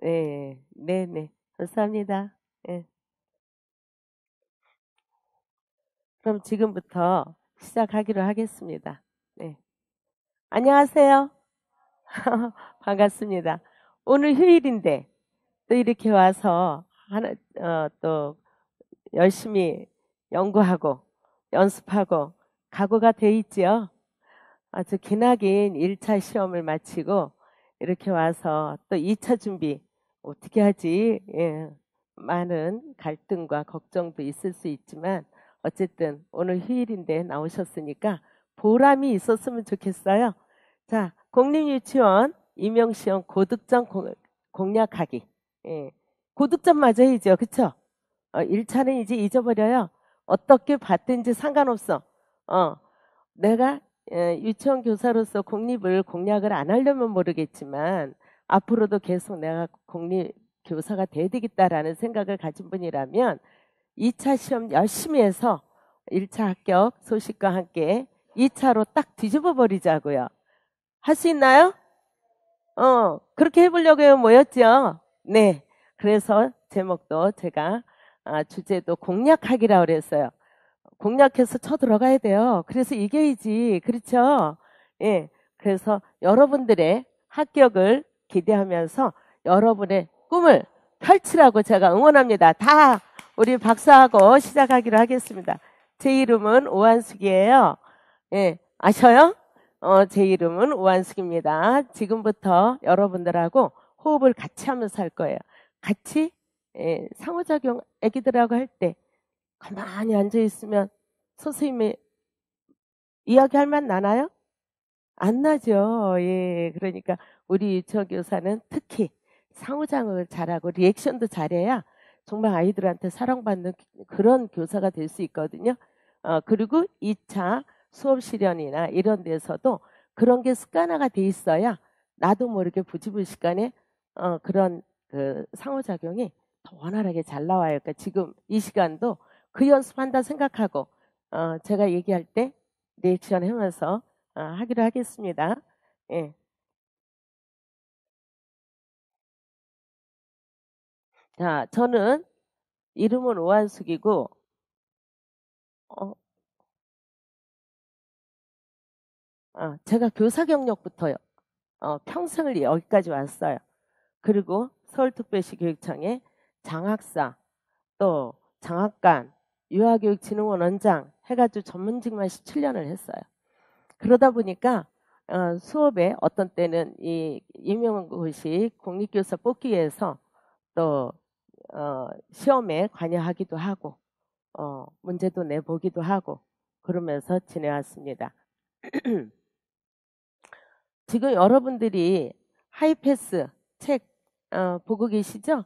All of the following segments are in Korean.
네, 네네. 감사합니다. 예. 그럼 지금부터 시작하기로 하겠습니다. 네. 안녕하세요. 반갑습니다. 오늘 휴일인데 또 이렇게 와서 또 열심히 연구하고 연습하고 각오가 돼 있지요. 아주 기나긴 1차 시험을 마치고 이렇게 와서 또 2차 준비 어떻게 하지? 예, 많은 갈등과 걱정도 있을 수 있지만 어쨌든 오늘 휴일인데 나오셨으니까 보람이 있었으면 좋겠어요. 자, 공립유치원 임용시험 고득점 공략하기. 예, 고득점 맞아야죠. 그쵸? 1차는 이제 잊어버려요. 어떻게 봤든지 상관없어. 어, 내가 유치원 교사로서 공립을 공략을 안 하려면 모르겠지만 앞으로도 계속 내가 공립 교사가 돼야 되겠다라는 생각을 가진 분이라면 2차 시험 열심히 해서 1차 합격 소식과 함께 2차로 딱 뒤집어 버리자고요. 할 수 있나요? 그렇게 해보려고 모였죠. 네. 그래서 제목도 제가 주제도 공략하기라고 그랬어요. 공략해서 쳐 들어가야 돼요. 그래서 이겨야지. 그렇죠? 예. 그래서 여러분들의 합격을 기대하면서 여러분의 꿈을 펼치라고 제가 응원합니다. 다 우리 박수하고 시작하기로 하겠습니다. 제 이름은 오한숙이에요. 예. 아셔요? 제 이름은 오한숙입니다. 지금부터 여러분들하고 호흡을 같이 하면서 할 거예요. 같이 상호작용 애기들하고 할 때 가만히 앉아있으면 선생님이 이야기할 맛 나나요? 안 나죠. 예. 그러니까 우리 유치원 교사는 특히 상호작용을 잘하고 리액션도 잘해야 정말 아이들한테 사랑받는 그런 교사가 될 수 있거든요. 그리고 2차 수업 실현이나 이런 데서도 그런 게 습관화가 돼 있어야 나도 모르게 부지불식간에 그런 그 상호작용이 더 원활하게 잘 나와요. 그러니까 지금 이 시간도 그 연습한다 생각하고 제가 얘기할 때 리액션 하면서 하기로 하겠습니다. 예. 자, 저는 이름은 오한숙이고 어, 제가 교사 경력부터요. 평생을 여기까지 왔어요. 그리고 서울특별시 교육청에 장학사, 또 장학관, 유아교육진흥원 원장 해가지고 전문직만 17년을 했어요. 그러다 보니까 수업에 어떤 때는 이 임용고시 공립교사 뽑기 위해서 또 시험에 관여하기도 하고 문제도 내보기도 하고 그러면서 지내왔습니다. 지금 여러분들이 하이패스 책 보고 계시죠?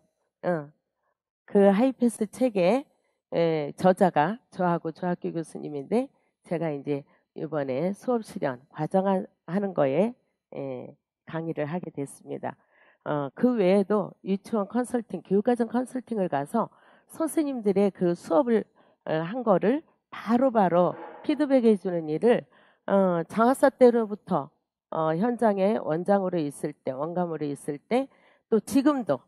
그 하이패스 책의 저자가 저하고 조학교 교수님인데 제가 이제 이번에 수업 실현 과정하는 거에 강의를 하게 됐습니다. 그 외에도 유치원 컨설팅, 교육과정 컨설팅을 가서 선생님들의 그 수업을 한 거를 바로바로 피드백해 주는 일을 장학사 때로부터 현장에 원장으로 있을 때, 원감으로 있을 때, 또 지금도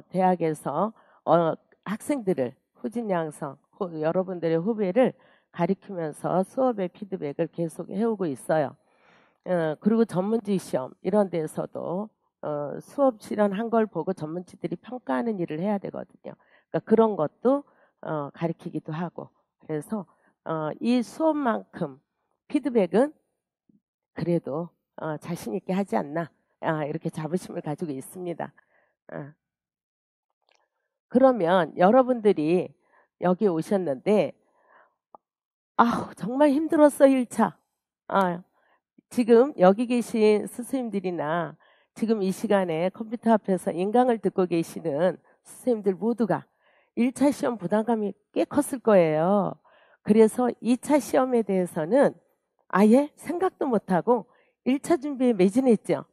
대학에서 학생들을 후진 양성, 여러분들의 후배를 가리키면서 수업의 피드백을 계속 해오고 있어요. 그리고 전문직 시험 이런 데서도 수업 실현한 걸 보고 전문직들이 평가하는 일을 해야 되거든요. 그러니까 그런 것도 가리키기도 하고 그래서 이 수업만큼 피드백은 그래도 자신 있게 하지 않나 이렇게 자부심을 가지고 있습니다. 그러면 여러분들이 여기 오셨는데 정말 힘들었어 1차. 지금 여기 계신 스승님들이나 지금 이 시간에 컴퓨터 앞에서 인강을 듣고 계시는 스승님들 모두가 1차 시험 부담감이 꽤 컸을 거예요. 그래서 2차 시험에 대해서는 아예 생각도 못하고 1차 준비에 매진했죠.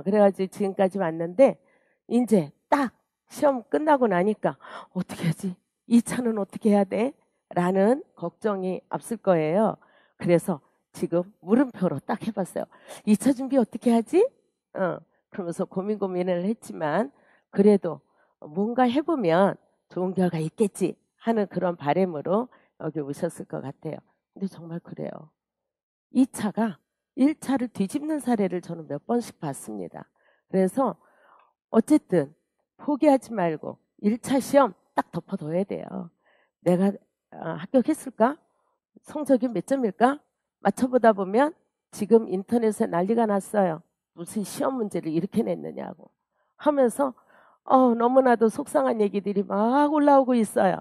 그래가지고 지금까지 왔는데 이제 딱 시험 끝나고 나니까 어떻게 하지? 2차는 어떻게 해야 돼? 라는 걱정이 앞설 거예요. 그래서 지금 물음표로 딱 해봤어요. 2차 준비 어떻게 하지? 그러면서 고민을 했지만 그래도 뭔가 해보면 좋은 결과 있겠지 하는 그런 바람으로 여기 오셨을 것 같아요. 근데 정말 그래요. 2차가 1차를 뒤집는 사례를 저는 몇 번씩 봤습니다. 그래서 어쨌든 포기하지 말고 1차 시험 딱 덮어둬야 돼요. 내가 합격했을까? 성적이 몇 점일까? 맞춰보다 보면 지금 인터넷에 난리가 났어요. 무슨 시험 문제를 이렇게 냈느냐고 하면서 너무나도 속상한 얘기들이 막 올라오고 있어요.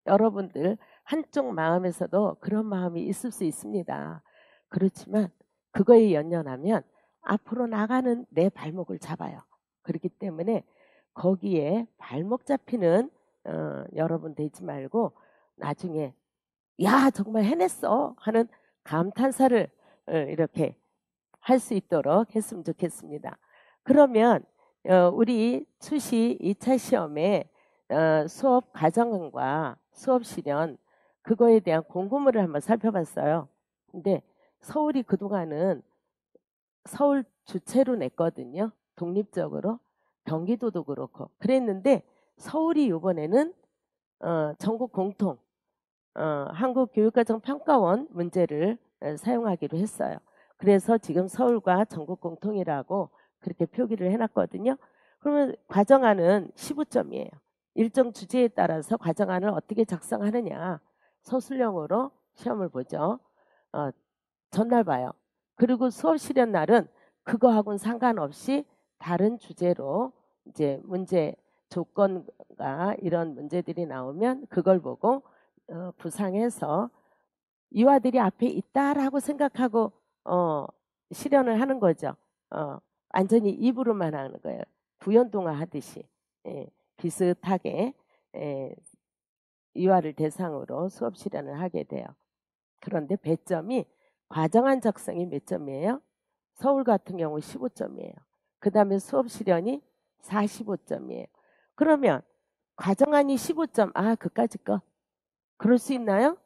여러분들 한쪽 마음에서도 그런 마음이 있을 수 있습니다. 그렇지만 그거에 연연하면 앞으로 나가는 내 발목을 잡아요. 그렇기 때문에 거기에 발목 잡히는 여러분 되지 말고 나중에 야 정말 해냈어 하는 감탄사를 이렇게 할 수 있도록 했으면 좋겠습니다. 그러면 우리 수시 2차 시험에 수업 과정과 수업 실현 그거에 대한 공고문을 한번 살펴봤어요. 근데 서울이 그동안은 서울 주체로 냈거든요. 독립적으로. 경기도도 그렇고 그랬는데 서울이 이번에는 전국 공통 한국교육과정평가원 문제를 사용하기로 했어요. 그래서 지금 서울과 전국 공통이라고 그렇게 표기를 해놨거든요. 그러면 과정안은 15점이에요. 일정 주제에 따라서 과정안을 어떻게 작성하느냐 서술형으로 시험을 보죠. 전날 봐요. 그리고 수업 실현 날은 그거하고는 상관없이 다른 주제로 이제 문제 조건과 이런 문제들이 나오면 그걸 보고 부상해서 이화들이 앞에 있다라고 생각하고 실현을 하는 거죠. 완전히 입으로만 하는 거예요. 구연동화 하듯이 비슷하게 이화를 대상으로 수업 실현을 하게 돼요. 그런데 배점이 과정안 작성이 몇 점이에요? 서울 같은 경우 15점이에요. 그 다음에 수업 실현이 45점이에요. 그러면 과정안이 15점, 그까짓 거. 그럴 수 있나요?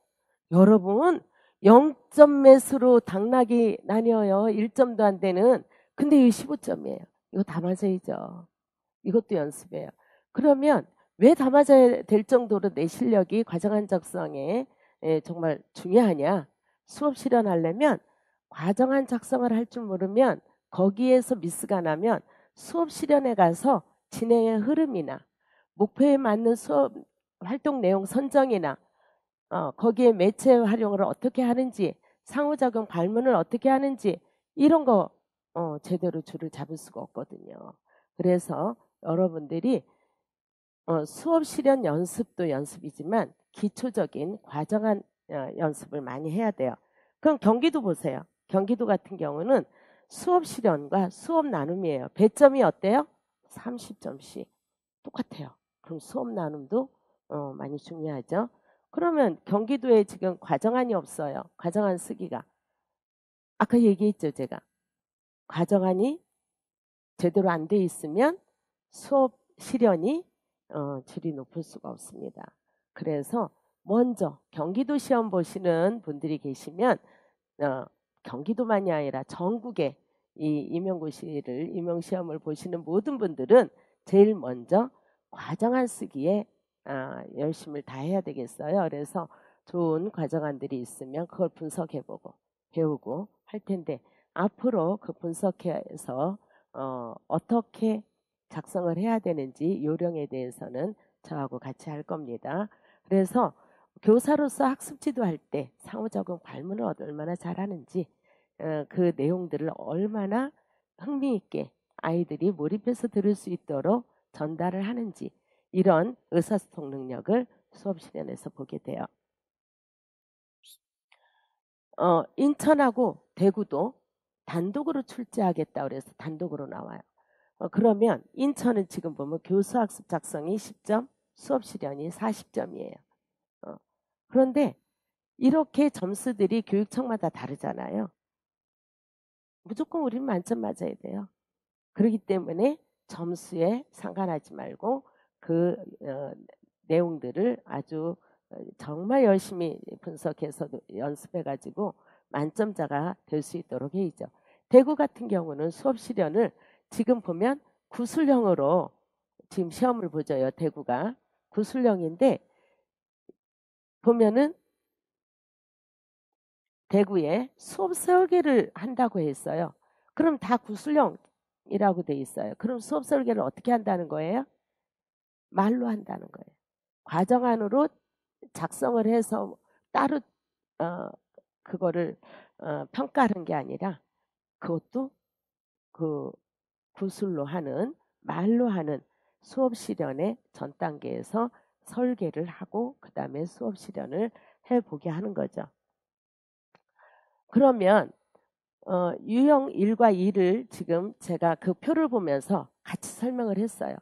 여러분 0점 매수로 당락이 나뉘어요. 1점도 안 되는. 근데 이거 15점이에요. 이거 다 맞아야죠. 이것도 연습해요. 그러면 왜 다 맞아야 될 정도로 내 실력이 과정안 작성에 정말 중요하냐? 수업 실현하려면 과정안 작성을 할 줄 모르면 거기에서 미스가 나면 수업 실현에 가서 진행의 흐름이나 목표에 맞는 수업 활동 내용 선정이나 거기에 매체 활용을 어떻게 하는지 상호작용 발문을 어떻게 하는지 이런 거 제대로 줄을 잡을 수가 없거든요. 그래서 여러분들이 수업 실현 연습도 연습이지만 기초적인 과정한 연습을 많이 해야 돼요. 그럼 경기도 보세요. 경기도 같은 경우는 수업 실현과 수업 나눔이에요. 배점이 어때요? 30점씩 똑같아요. 그럼 수업 나눔도 많이 중요하죠. 그러면 경기도에 지금 과정안이 없어요. 과정안 쓰기가. 아까 얘기했죠, 제가. 과정안이 제대로 안 돼 있으면 수업 실현이 질이 높을 수가 없습니다. 그래서 먼저 경기도 시험 보시는 분들이 계시면 경기도만이 아니라 전국에 이 임용고시를 임용시험을 보시는 모든 분들은 제일 먼저 과정안 쓰기에 열심을 다해야 되겠어요. 그래서 좋은 과정안들이 있으면 그걸 분석해보고 배우고 할 텐데 앞으로 그 분석해서 어떻게 작성을 해야 되는지 요령에 대해서는 저하고 같이 할 겁니다. 그래서 교사로서 학습 지도할 때 상호작용 발문을 얼마나 잘하는지 그 내용들을 얼마나 흥미있게 아이들이 몰입해서 들을 수 있도록 전달을 하는지 이런 의사소통 능력을 수업 실현에서 보게 돼요. 인천하고 대구도 단독으로 출제하겠다 그래서 단독으로 나와요. 그러면 인천은 지금 보면 교수학습 작성이 10점, 수업 실현이 40점이에요. 그런데 이렇게 점수들이 교육청마다 다르잖아요. 무조건 우리는 만점 맞아야 돼요. 그렇기 때문에 점수에 상관하지 말고 그 내용들을 아주 정말 열심히 분석해서 연습해가지고 만점자가 될 수 있도록 해야죠. 대구 같은 경우는 수업 실현을 지금 보면 구술형으로 지금 시험을 보죠. 대구가 구술령인데 보면은 대구에 수업 설계를 한다고 했어요. 그럼 다 구술령이라고 돼 있어요. 그럼 수업 설계를 어떻게 한다는 거예요? 말로 한다는 거예요. 과정안으로 작성을 해서 따로 어, 그거를 평가하는 게 아니라 그것도 그 구술로 하는 말로 하는 수업 실현의 전 단계에서 설계를 하고 그 다음에 수업 실현을 해보게 하는 거죠. 그러면 유형 1과 2를 지금 제가 그 표를 보면서 같이 설명을 했어요.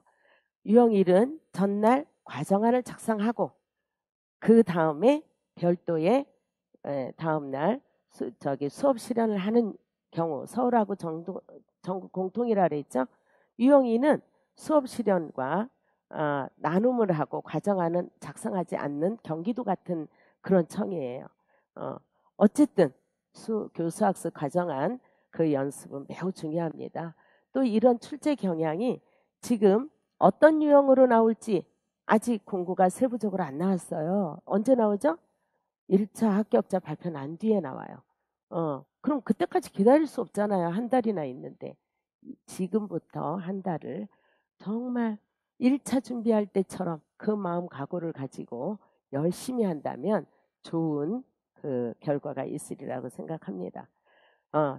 유형 1은 전날 과정안을 작성하고 그 다음에 별도의 다음날 수업 실현을 하는 경우 서울하고 전국 공통이라 그랬죠. 유형 2는 수업 실현과 나눔을 하고 과정안은 작성하지 않는 경기도 같은 그런 청이에요. 어쨌든 교수학습 과정안 그 연습은 매우 중요합니다. 또 이런 출제 경향이 지금 어떤 유형으로 나올지 아직 공고가 세부적으로 안 나왔어요. 언제 나오죠? 1차 합격자 발표 난 뒤에 나와요. 그럼 그때까지 기다릴 수 없잖아요. 한 달이나 있는데. 지금부터 한 달을 정말 1차 준비할 때처럼 그 마음 각오를 가지고 열심히 한다면 좋은 그 결과가 있으리라고 생각합니다.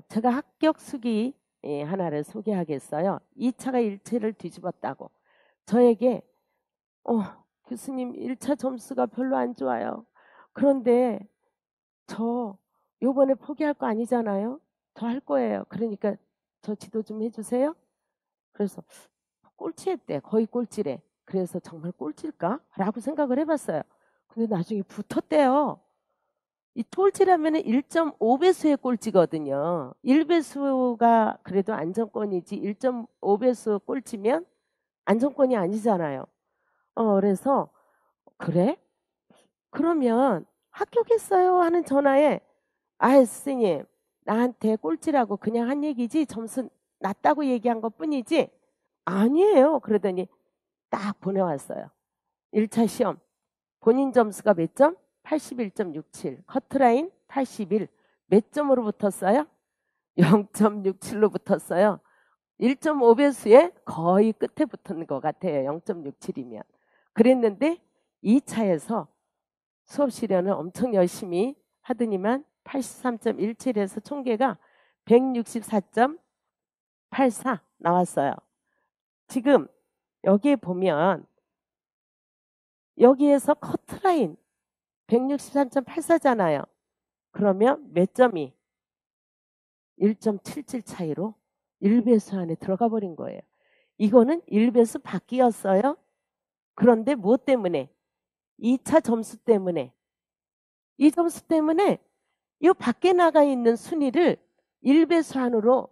제가 합격 수기 하나를 소개하겠어요. 2차가 1차를 뒤집었다고. 저에게 교수님 1차 점수가 별로 안 좋아요. 그런데 저 요번에 포기할 거 아니잖아요. 더 할 거예요. 그러니까 저 지도 좀 해주세요. 그래서 꼴찌했대. 거의 꼴찌래. 그래서 정말 꼴찌일까? 라고 생각을 해봤어요. 근데 나중에 붙었대요. 이 꼴찌라면 1.5배수의 꼴찌거든요. 1배수가 그래도 안정권이지 1.5배수 꼴찌면 안정권이 아니잖아요. 그래서 그래? 그러면 합격했어요 하는 전화에 스님 나한테 꼴찌라고 그냥 한 얘기지 점수 낮다고 얘기한 것 뿐이지 아니에요. 그러더니 딱 보내왔어요. 1차 시험 본인 점수가 몇 점? 81.67 커트라인 81 몇 점으로 붙었어요? 0.67로 붙었어요. 1.5배수에 거의 끝에 붙은 것 같아요. 0.67이면. 그랬는데 2차에서 수업 실현을 엄청 열심히 하더니만 83.17에서 총계가 164.84 나왔어요. 지금 여기에 보면 여기에서 커트라인 163.84잖아요. 그러면 몇 점이 1.77 차이로 1배수 안에 들어가 버린 거예요. 이거는 1배수 밖이었어요. 그런데 무엇 때문에? 2차 점수 때문에. 이 점수 때문에 이 밖에 나가 있는 순위를 1배수 안으로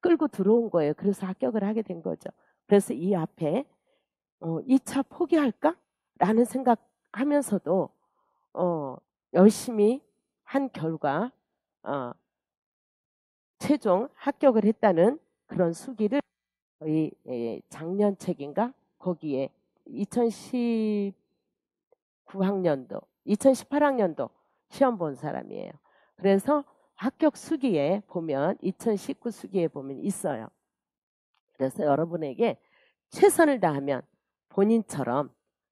끌고 들어온 거예요. 그래서 합격을 하게 된 거죠. 그래서 이 앞에 2차 포기할까? 라는 생각하면서도 열심히 한 결과 최종 합격을 했다는 그런 수기를 거의 작년 책인가 거기에 2019학년도 2018학년도 시험 본 사람이에요. 그래서 합격 수기에 보면 2019 수기에 보면 있어요. 그래서 여러분에게 최선을 다하면 본인처럼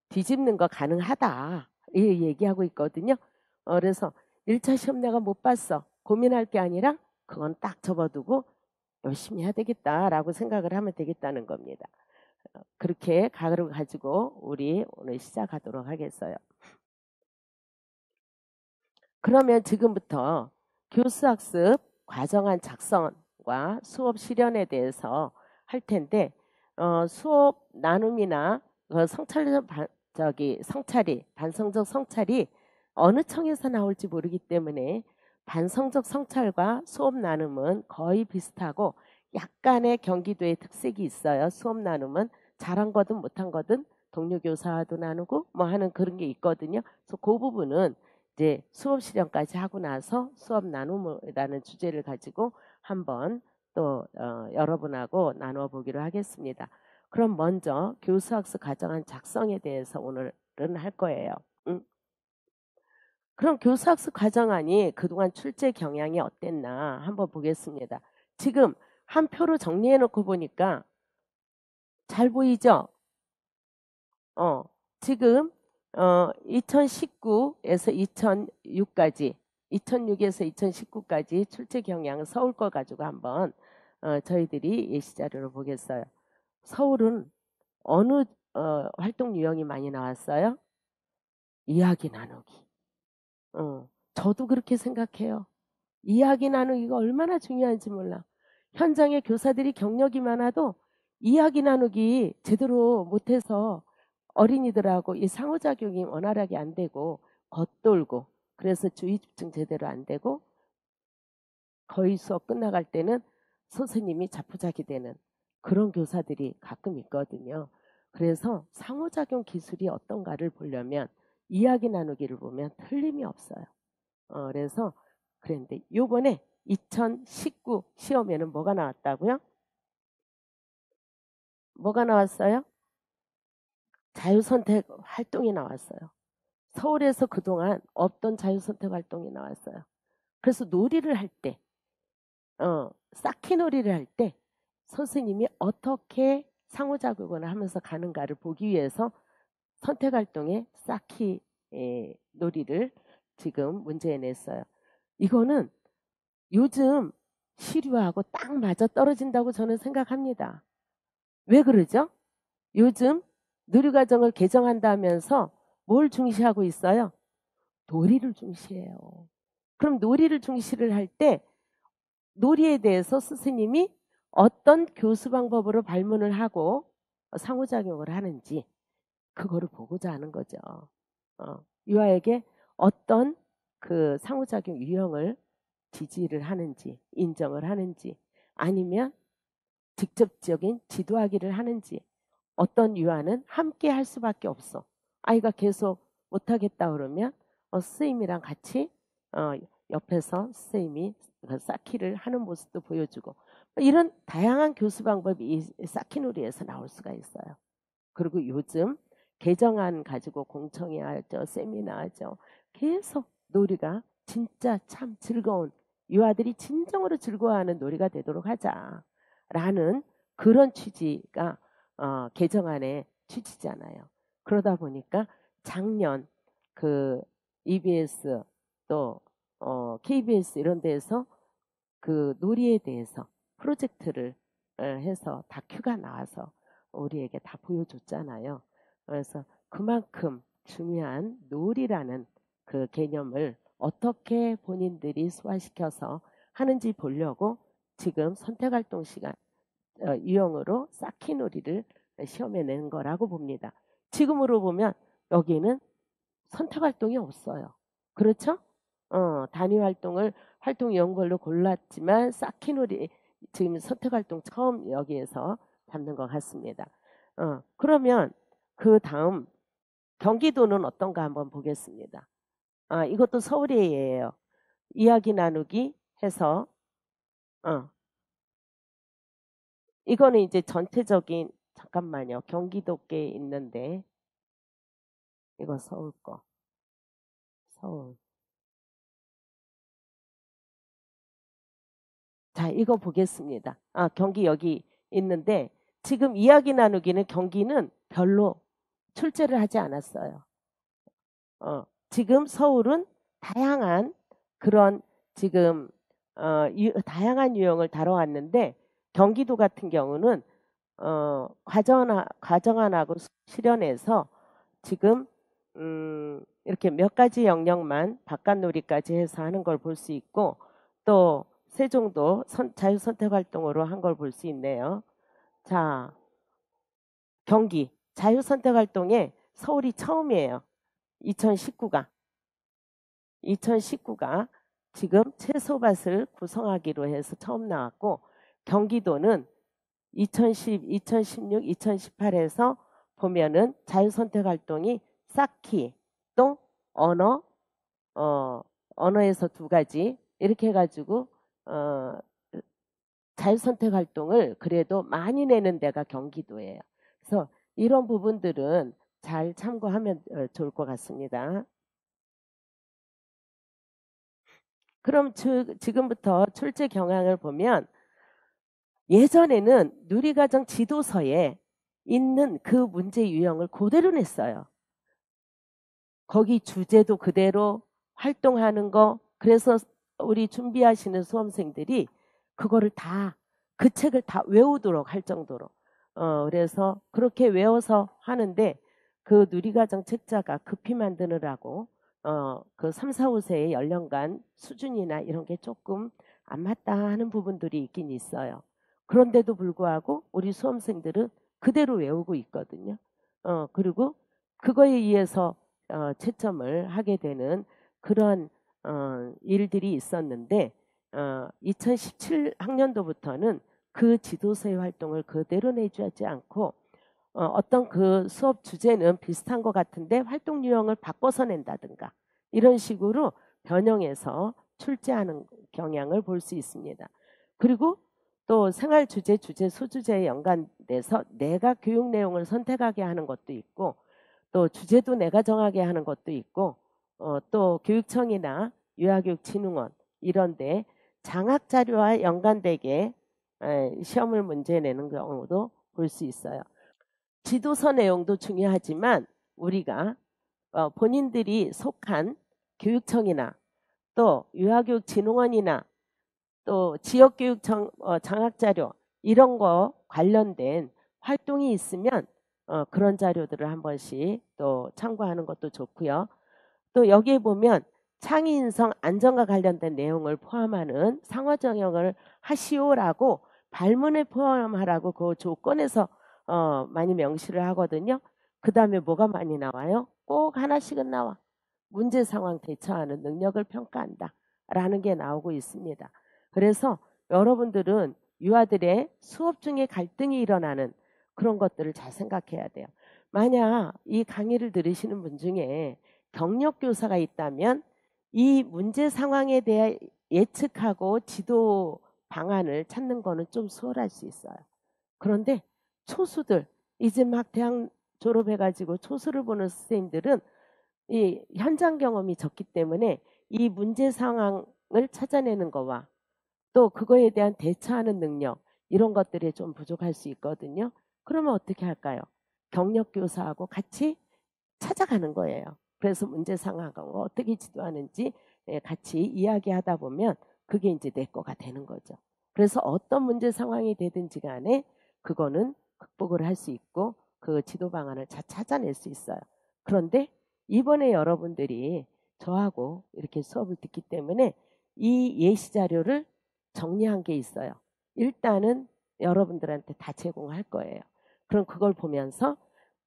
뒤집는 거 가능하다 이 얘기하고 있거든요. 그래서 1차 시험 내가 못 봤어 고민할 게 아니라 그건 딱 접어두고 열심히 해야 되겠다라고 생각을 하면 되겠다는 겁니다. 그렇게 각오를 가지고 우리 오늘 시작하도록 하겠어요. 그러면 지금부터 교수학습 과정안 작성과 수업 실현에 대해서 할 텐데 수업 나눔이나 성찰이 반성적 성찰이 어느 청에서 나올지 모르기 때문에 반성적 성찰과 수업 나눔은 거의 비슷하고 약간의 경기도의 특색이 있어요. 수업 나눔은 잘한 거든 못한 거든 동료 교사와도 나누고 뭐 하는 그런 게 있거든요. 그래서 그 부분은 이제 수업 실현까지 하고 나서 수업 나눔이라는 주제를 가지고 한번 또 여러분하고 나누어 보기로 하겠습니다. 그럼 먼저 교수학습 과정안 작성에 대해서 오늘은 할 거예요. 응? 그럼 교수학습 과정안이 그동안 출제 경향이 어땠나 한번 보겠습니다. 지금 한 표로 정리해 놓고 보니까 잘 보이죠? 지금 2019에서 2006까지 2006에서 2019까지 출제 경향 서울 거 가지고 한번 저희들이 예시 자료를 보겠어요. 서울은 어느 활동 유형이 많이 나왔어요? 이야기 나누기. 저도 그렇게 생각해요. 이야기 나누기가 얼마나 중요한지 몰라. 현장에 교사들이 경력이 많아도 이야기 나누기 제대로 못해서 어린이들하고 이 상호작용이 원활하게 안 되고 겉돌고 그래서 주의 집중 제대로 안 되고 거의 수업 끝나갈 때는 선생님이 자포자기 되는 그런 교사들이 가끔 있거든요. 그래서 상호작용 기술이 어떤가를 보려면 이야기 나누기를 보면 틀림이 없어요. 그래서 그랬는데 요번에 2019 시험에는 뭐가 나왔다고요? 뭐가 나왔어요? 자유선택 활동이 나왔어요. 서울에서 그동안 없던 자유선택 활동이 나왔어요. 그래서 놀이를 할 때, 쌓기 놀이를 할 때 선생님이 어떻게 상호작용을 하면서 가는가를 보기 위해서 선택활동에 쌓기 놀이를 지금 문제에 냈어요. 이거는 요즘 시류하고 딱 맞아 떨어진다고 저는 생각합니다. 왜 그러죠? 요즘 누리과정을 개정한다면서 뭘 중시하고 있어요? 놀이를 중시해요. 그럼 놀이를 중시를 할 때 놀이에 대해서 스승님이 어떤 교수 방법으로 발문을 하고 상호작용을 하는지 그거를 보고자 하는 거죠. 유아에게 어떤 그 상호작용 유형을 지지를 하는지 인정을 하는지 아니면 직접적인 지도하기를 하는지 어떤 유아는 함께 할 수밖에 없어. 아이가 계속 못하겠다 그러면 선생님이랑 같이 옆에서 선생님이 쌓기를 하는 모습도 보여주고 이런 다양한 교수 방법이 이 쌓기놀이에서 나올 수가 있어요. 그리고 요즘 개정안 가지고 공청회 하죠. 세미나 하죠. 계속 놀이가 진짜 참 즐거운 유아들이 진정으로 즐거워하는 놀이가 되도록 하자라는 그런 취지가 개정안의 취지잖아요. 그러다 보니까 작년 그 EBS 또 KBS 이런 데에서 그 놀이에 대해서 프로젝트를 해서 다큐가 나와서 우리에게 다 보여줬잖아요. 그래서 그만큼 중요한 놀이라는 그 개념을 어떻게 본인들이 소화시켜서 하는지 보려고 지금 선택활동 시간 유형으로 쌓기놀이를 시험에 낸 거라고 봅니다. 지금으로 보면 여기는 선택활동이 없어요. 그렇죠? 단위활동을 활동 연걸로 골랐지만 쌓기놀이 지금 선택활동 처음 여기에서 잡는 것 같습니다. 그러면 그 다음 경기도는 어떤가 한번 보겠습니다. 이것도 서울의 예예요. 이야기 나누기 해서 이거는 이제 전체적인 잠깐만요. 경기도께 있는데 이거 서울 거. 서울. 자, 이거 보겠습니다. 경기 여기 있는데 지금 이야기 나누기는 경기는 별로 출제를 하지 않았어요. 지금 서울은 다양한 그런 지금 다양한 유형을 다뤄왔는데 경기도 같은 경우는 과정안하고 실현해서 지금 이렇게 몇 가지 영역만 바깥놀이까지 해서 하는 걸 볼 수 있고 또 세종도 자유선택활동으로 한 걸 볼 수 있네요. 자, 경기 자유선택활동에 서울이 처음이에요. 2019가 지금 채소밭을 구성하기로 해서 처음 나왔고 경기도는 2010, 2016, 2018에서 보면은 자유선택활동이 쌓기 또 언어에서 두 가지 이렇게 해가지고 자유선택활동을 그래도 많이 내는 데가 경기도예요. 그래서 이런 부분들은 잘 참고하면 좋을 것 같습니다. 그럼 지금부터 출제 경향을 보면 예전에는 누리과정 지도서에 있는 그 문제 유형을 그대로 냈어요. 거기 주제도 그대로 활동하는 거. 그래서 우리 준비하시는 수험생들이 그거를 다, 그 책을 다 외우도록 할 정도로. 그래서 그렇게 외워서 하는데 그 누리과정 책자가 급히 만드느라고 그 3, 4, 5세의 연령간 수준이나 이런 게 조금 안 맞다 하는 부분들이 있긴 있어요. 그런데도 불구하고 우리 수험생들은 그대로 외우고 있거든요. 그리고 그거에 의해서 채점을 하게 되는 그런 일들이 있었는데 2017 학년도부터는 그 지도서의 활동을 그대로 내주지 않고 어떤 그 수업 주제는 비슷한 것 같은데 활동 유형을 바꿔서 낸다든가 이런 식으로 변형해서 출제하는 경향을 볼 수 있습니다. 그리고 또 생활 주제, 주제, 소주제에 연관돼서 내가 교육 내용을 선택하게 하는 것도 있고 또 주제도 내가 정하게 하는 것도 있고 또 교육청이나 유아교육진흥원 이런데 장학 자료와 연관되게 시험을 문제 내는 경우도 볼 수 있어요. 지도서 내용도 중요하지만 우리가 본인들이 속한 교육청이나 또 유아교육진흥원이나 또 지역교육 장학자료 이런 거 관련된 활동이 있으면 그런 자료들을 한 번씩 또 참고하는 것도 좋고요. 또 여기에 보면 창의인성 안전과 관련된 내용을 포함하는 상호정형을 하시오라고 발문에 포함하라고 그 조건에서 많이 명시를 하거든요. 그 다음에 뭐가 많이 나와요? 꼭 하나씩은 나와. 문제 상황 대처하는 능력을 평가한다 라는 게 나오고 있습니다. 그래서 여러분들은 유아들의 수업 중에 갈등이 일어나는 그런 것들을 잘 생각해야 돼요. 만약 이 강의를 들으시는 분 중에 경력교사가 있다면 이 문제 상황에 대해 예측하고 지도 방안을 찾는 거는 좀 수월할 수 있어요. 그런데 초수들, 이제 막 대학 졸업해가지고 초수를 보는 선생님들은 이 현장 경험이 적기 때문에 이 문제 상황을 찾아내는 거와 또 그거에 대한 대처하는 능력 이런 것들이 좀 부족할 수 있거든요. 그러면 어떻게 할까요? 경력 교사하고 같이 찾아가는 거예요. 그래서 문제 상황을 어떻게 지도하는지 같이 이야기하다 보면 그게 이제 내 거가 되는 거죠. 그래서 어떤 문제 상황이 되든지 간에 그거는 극복을 할 수 있고 그 지도 방안을 잘 찾아낼 수 있어요. 그런데 이번에 여러분들이 저하고 이렇게 수업을 듣기 때문에 이 예시 자료를 정리한 게 있어요. 일단은 여러분들한테 다 제공할 거예요. 그럼 그걸 보면서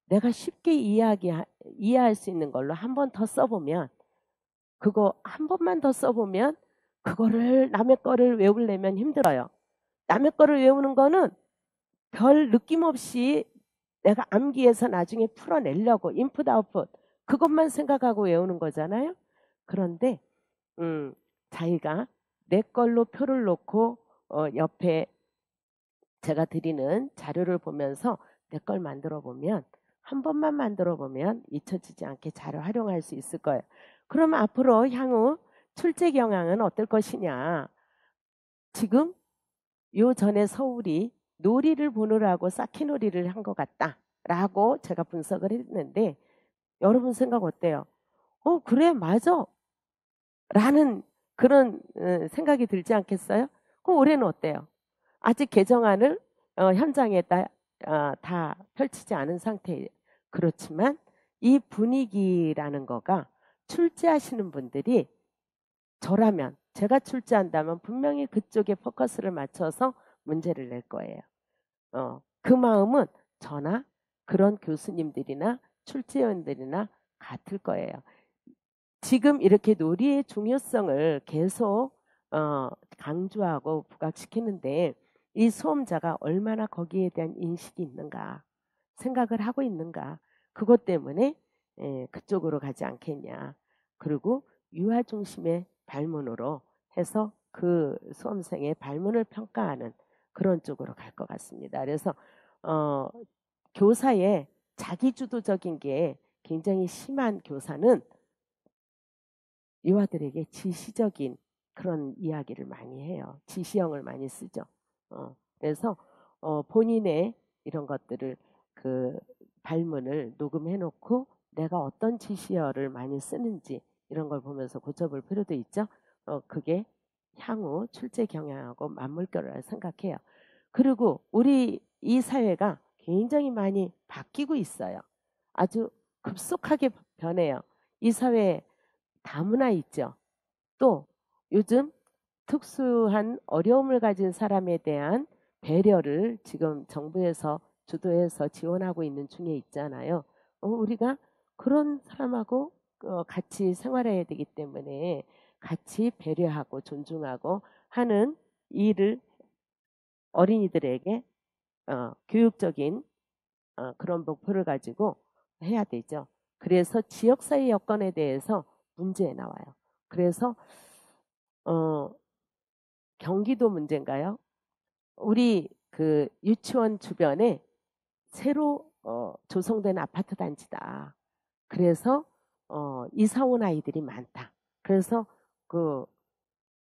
내가 쉽게 이해할 수 있는 걸로 한 번 더 써보면 그거 한 번만 더 써보면 그거를 남의 거를 외우려면 힘들어요. 남의 거를 외우는 거는 별 느낌 없이 내가 암기해서 나중에 풀어내려고 인풋 아웃풋 그것만 생각하고 외우는 거잖아요. 그런데 자기가 내 걸로 표를 놓고 옆에 제가 드리는 자료를 보면서 내 걸 만들어 보면 한 번만 만들어 보면 잊혀지지 않게 잘 활용할 수 있을 거예요. 그럼 앞으로 향후 출제 경향은 어떨 것이냐. 지금 요 전에 서울이 놀이를 보느라고 쌓기놀이를 한 것 같다라고 제가 분석을 했는데 여러분 생각 어때요? 그래 맞아 라는 그런 생각이 들지 않겠어요? 그럼 올해는 어때요? 아직 개정안을 현장에다 다 펼치지 않은 상태예요. 그렇지만 이 분위기라는 거가 출제하시는 분들이 저라면 제가 출제한다면 분명히 그쪽에 포커스를 맞춰서 문제를 낼 거예요. 그 마음은 저나 그런 교수님들이나 출제위원들이나 같을 거예요. 지금 이렇게 놀이의 중요성을 계속 강조하고 부각시키는데 이 수험자가 얼마나 거기에 대한 인식이 있는가 생각을 하고 있는가 그것 때문에 그쪽으로 가지 않겠냐. 그리고 유아 중심의 발문으로 해서 그 수험생의 발문을 평가하는 그런 쪽으로 갈 것 같습니다. 그래서 교사의 자기주도적인 게 굉장히 심한 교사는 유아들에게 지시적인 그런 이야기를 많이 해요. 지시형을 많이 쓰죠. 그래서 본인의 이런 것들을 그 발문을 녹음해 놓고 내가 어떤 지시어를 많이 쓰는지 이런 걸 보면서 고쳐볼 필요도 있죠. 그게 향후 출제 경향하고 맞물 거라 생각해요. 그리고 우리 이 사회가 굉장히 많이 바뀌고 있어요. 아주 급속하게 변해요. 이 사회에 다문화 있죠. 또 요즘 특수한 어려움을 가진 사람에 대한 배려를 지금 정부에서 주도해서 지원하고 있는 중에 있잖아요. 우리가 그런 사람하고 같이 생활해야 되기 때문에 같이 배려하고 존중하고 하는 일을 어린이들에게 교육적인 그런 목표를 가지고 해야 되죠. 그래서 지역사회 여건에 대해서 문제 나와요. 그래서 경기도 문제인가요? 우리 그 유치원 주변에 새로 조성된 아파트 단지다. 그래서 이사 온 아이들이 많다. 그래서 그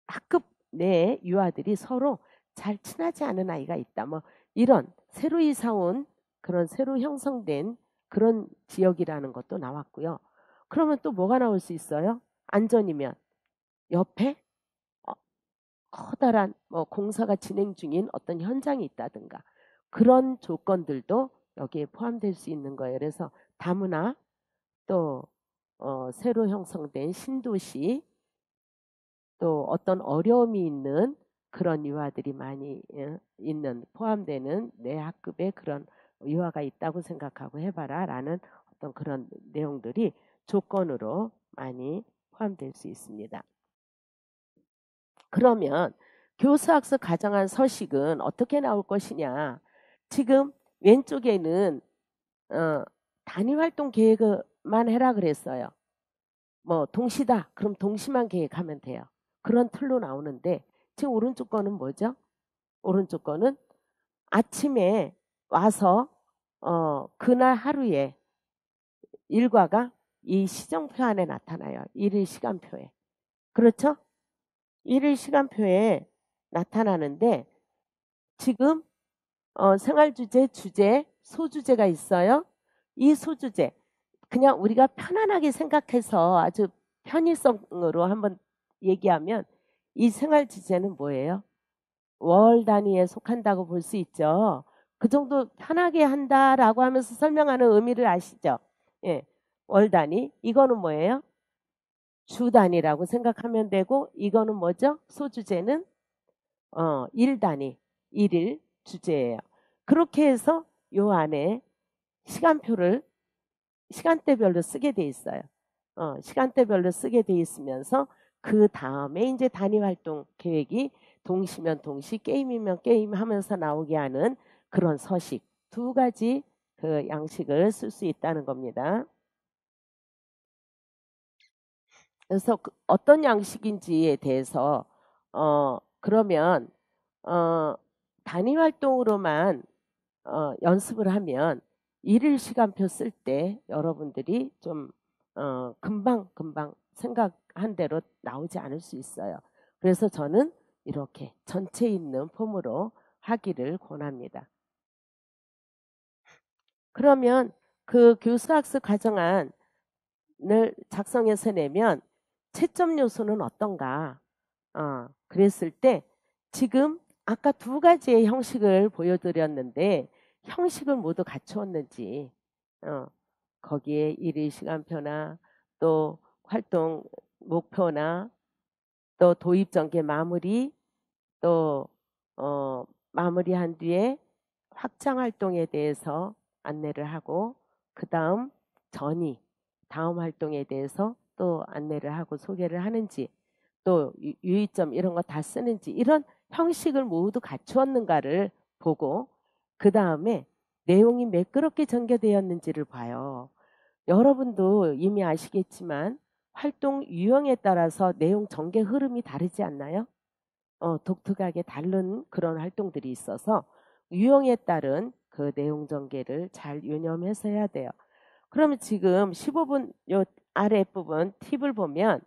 학급 내 유아들이 서로 잘 친하지 않은 아이가 있다. 뭐 이런 새로 이사 온 그런 새로 형성된 그런 지역이라는 것도 나왔고요. 그러면 또 뭐가 나올 수 있어요? 안전이면 옆에 커다란 공사가 진행 중인 어떤 현장이 있다든가 그런 조건들도 여기에 포함될 수 있는 거예요. 그래서 다문화 또 새로 형성된 신도시 또 어떤 어려움이 있는 그런 유아들이 많이 있는 포함되는 내 학급에 그런 유아가 있다고 생각하고 해봐라 라는 어떤 그런 내용들이 조건으로 많이 포함될 수 있습니다. 그러면 교수학습 가정한 서식은 어떻게 나올 것이냐. 지금 왼쪽에는 단위활동 계획만 해라 그랬어요. 뭐 동시다. 그럼 동시만 계획하면 돼요. 그런 틀로 나오는데 지금 오른쪽 거는 뭐죠? 오른쪽 거는 아침에 와서 그날 하루에 일과가 이 시정표 안에 나타나요. 일일 시간표에. 그렇죠? 일일 시간표에 나타나는데 지금 생활주제, 주제, 소주제가 있어요. 이 소주제 그냥 우리가 편안하게 생각해서 아주 편의성으로 한번 얘기하면 이 생활주제는 뭐예요? 월 단위에 속한다고 볼 수 있죠. 그 정도 편하게 한다라고 하면서 설명하는 의미를 아시죠? 예, 월 단위. 이거는 뭐예요? 주 단위라고 생각하면 되고 이거는 뭐죠? 소주제는 일 단위, 일일 주제예요. 그렇게 해서 요 안에 시간표를 시간대별로 쓰게 돼 있어요. 시간대별로 쓰게 돼 있으면서 그 다음에 이제 단위 활동 계획이 동시면 동시, 게임이면 게임 하면서 나오게 하는 그런 서식 두 가지 그 양식을 쓸 수 있다는 겁니다. 그래서 어떤 양식인지에 대해서 그러면 단위 활동으로만 연습을 하면 일일 시간표 쓸 때 여러분들이 좀 금방 생각한 대로 나오지 않을 수 있어요. 그래서 저는 이렇게 전체 있는 폼으로 하기를 권합니다. 그러면 그 교수학습 과정안을 작성해서 내면 채점 요소는 어떤가? 그랬을 때 지금 아까 두 가지의 형식을 보여드렸는데 형식을 모두 갖추었는지 거기에 일일 시간표나 또 활동 목표나 또 도입 전개 마무리 또 마무리한 뒤에 확장 활동에 대해서 안내를 하고 그 다음 전이 다음 활동에 대해서 또 안내를 하고 소개를 하는지 또 유의점 이런 거 다 쓰는지 이런 형식을 모두 갖추었는가를 보고 그 다음에 내용이 매끄럽게 전개되었는지를 봐요. 여러분도 이미 아시겠지만 활동 유형에 따라서 내용 전개 흐름이 다르지 않나요? 독특하게 다른 그런 활동들이 있어서 유형에 따른 그 내용 전개를 잘 유념해서 해야 돼요. 그러면 지금 15분 요 아래 부분 팁을 보면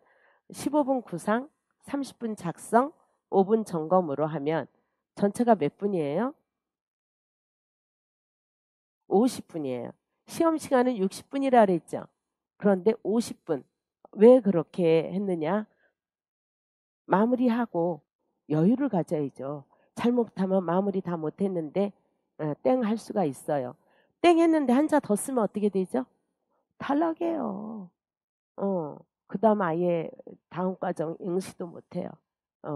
15분 구상, 30분 작성, 5분 점검으로 하면 전체가 몇 분이에요? 50분이에요. 시험 시간은 60분이라 그랬죠. 그런데 50분. 왜 그렇게 했느냐? 마무리하고 여유를 가져야죠. 잘못하면 마무리 다 못했는데 땡 할 수가 있어요. 땡 했는데 한자 더 쓰면 어떻게 되죠? 탈락이에요. 그 다음 아예 다음 과정 응시도 못해요.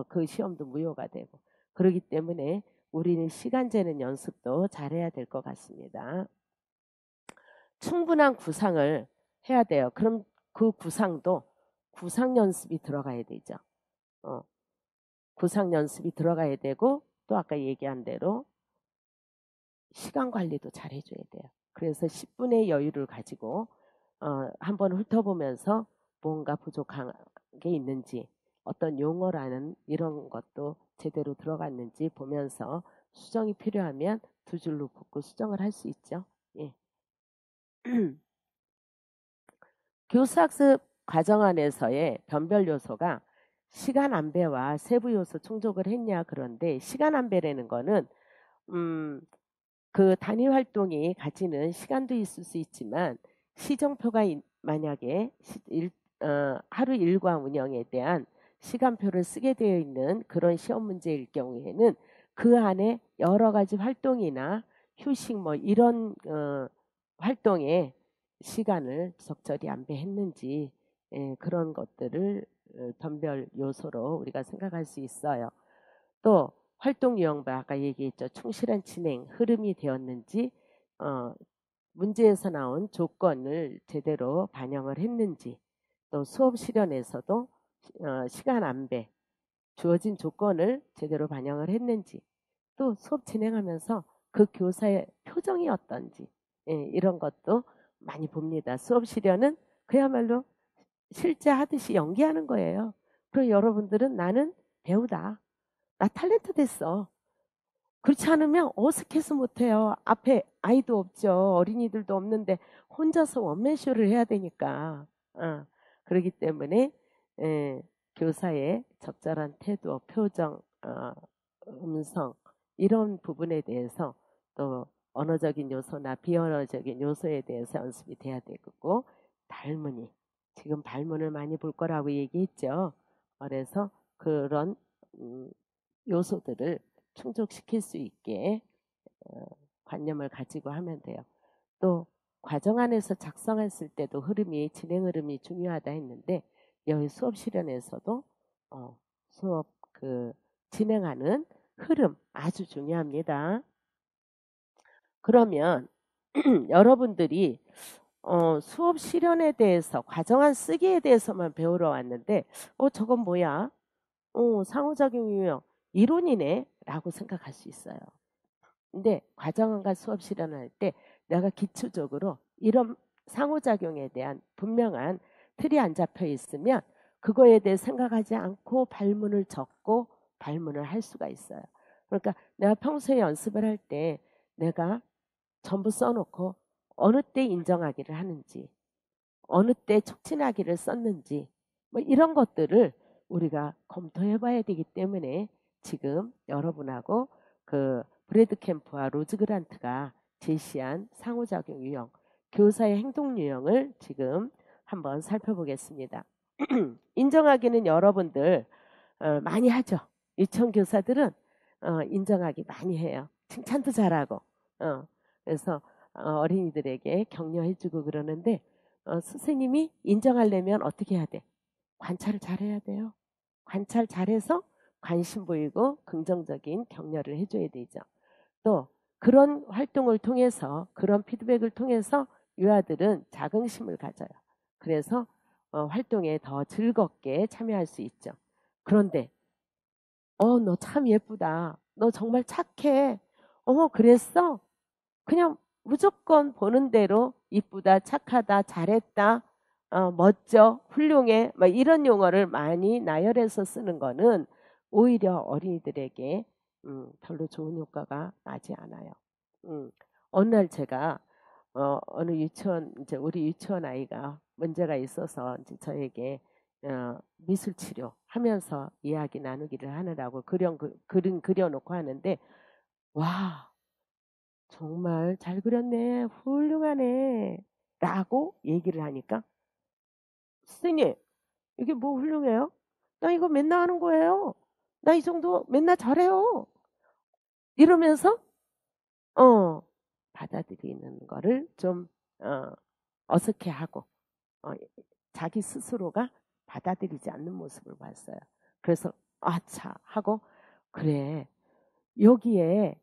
그 시험도 무효가 되고. 그렇기 때문에 우리는 시간 재는 연습도 잘해야 될 것 같습니다. 충분한 구상을 해야 돼요. 그럼 그 구상도 구상 연습이 들어가야 되죠. 구상 연습이 들어가야 되고 또 아까 얘기한 대로 시간 관리도 잘 해줘야 돼요. 그래서 10분의 여유를 가지고 한번 훑어보면서 뭔가 부족한 게 있는지 어떤 용어라는 이런 것도 제대로 들어갔는지 보면서 수정이 필요하면 두 줄로 긋고 수정을 할 수 있죠. 예. 교수학습 과정 안에서의 변별 요소가 시간 안배와 세부 요소 충족을 했냐 그런데 시간 안배라는 거는 그 단위 활동이 가지는 시간도 있을 수 있지만 시정표가 만약에 하루 일과 운영에 대한 시간표를 쓰게 되어 있는 그런 시험 문제일 경우에는 그 안에 여러 가지 활동이나 휴식 뭐 이런 활동에 시간을 적절히 안배했는지 그런 것들을 변별 요소로 우리가 생각할 수 있어요. 또 활동 유형과 아까 얘기했죠. 충실한 진행, 흐름이 되었는지 문제에서 나온 조건을 제대로 반영을 했는지 또 수업 실현에서도 시간 안배, 주어진 조건을 제대로 반영을 했는지 또 수업 진행하면서 그 교사의 표정이 어떤지 이런 것도 많이 봅니다. 수업 실현은 그야말로 실제 하듯이 연기하는 거예요. 그리고 여러분들은 나는 배우다. 나 탤런트 됐어. 그렇지 않으면 어색해서 못해요. 앞에 아이도 없죠. 어린이들도 없는데 혼자서 원맨쇼를 해야 되니까. 그렇기 때문에 교사의 적절한 태도, 표정, 음성 이런 부분에 대해서 또 언어적인 요소나 비언어적인 요소에 대해서 연습이 돼야 되고 발문이 지금 발문을 많이 볼 거라고 얘기했죠. 그래서 그런 요소들을 충족시킬 수 있게 관념을 가지고 하면 돼요. 또 과정 안에서 작성했을 때도 진행 흐름이 중요하다 했는데 여기 수업 실현에서도 수업 진행하는 흐름 아주 중요합니다. 그러면 여러분들이 수업 실현에 대해서 과정안 쓰기에 대해서만 배우러 왔는데 저건 뭐야? 상호작용 유형 이론이네 라고 생각할 수 있어요. 근데 과정안과 수업 실현할 때 내가 기초적으로 이런 상호작용에 대한 분명한 틀이 안 잡혀 있으면 그거에 대해 생각하지 않고 발문을 적고 발문을 할 수가 있어요. 그러니까 내가 평소에 연습을 할 때 내가 전부 써놓고 어느 때 인정하기를 하는지 어느 때 촉진하기를 썼는지 뭐 이런 것들을 우리가 검토해 봐야 되기 때문에 지금 여러분하고 그 브래드 캠프와 로즈 그란트가 제시한 상호작용 유형, 교사의 행동 유형을 지금 한번 살펴보겠습니다. 인정하기는 여러분들 많이 하죠. 유치원 교사들은 인정하기 많이 해요. 칭찬도 잘하고 그래서 어린이들에게 격려해주고 그러는데 선생님이 인정하려면 어떻게 해야 돼? 관찰을 잘해야 돼요. 관찰 잘해서 관심 보이고 긍정적인 격려를 해줘야 되죠. 또 그런 활동을 통해서 그런 피드백을 통해서 유아들은 자긍심을 가져요. 그래서 활동에 더 즐겁게 참여할 수 있죠. 그런데 너 참 예쁘다. 너 정말 착해. 그랬어? 그냥 무조건 보는 대로 이쁘다, 착하다, 잘했다, 멋져, 훌륭해 막 이런 용어를 많이 나열해서 쓰는 거는 오히려 어린이들에게 별로 좋은 효과가 나지 않아요. 어느 날 제가 어느 유치원 이제 우리 유치원 아이가 문제가 있어서 이제 저에게 미술 치료 하면서 이야기 나누기를 하느라고 그림 그려놓고 하는데 와 정말 잘 그렸네 훌륭하네 라고 얘기를 하니까 선생님 이게 뭐 훌륭해요? 나 이거 맨날 하는 거예요. 나 이 정도 맨날 잘해요. 이러면서 어 받아들이는 거를 좀 어색해하고 어, 자기 스스로가 받아들이지 않는 모습을 봤어요. 그래서 아차 하고 그래 여기에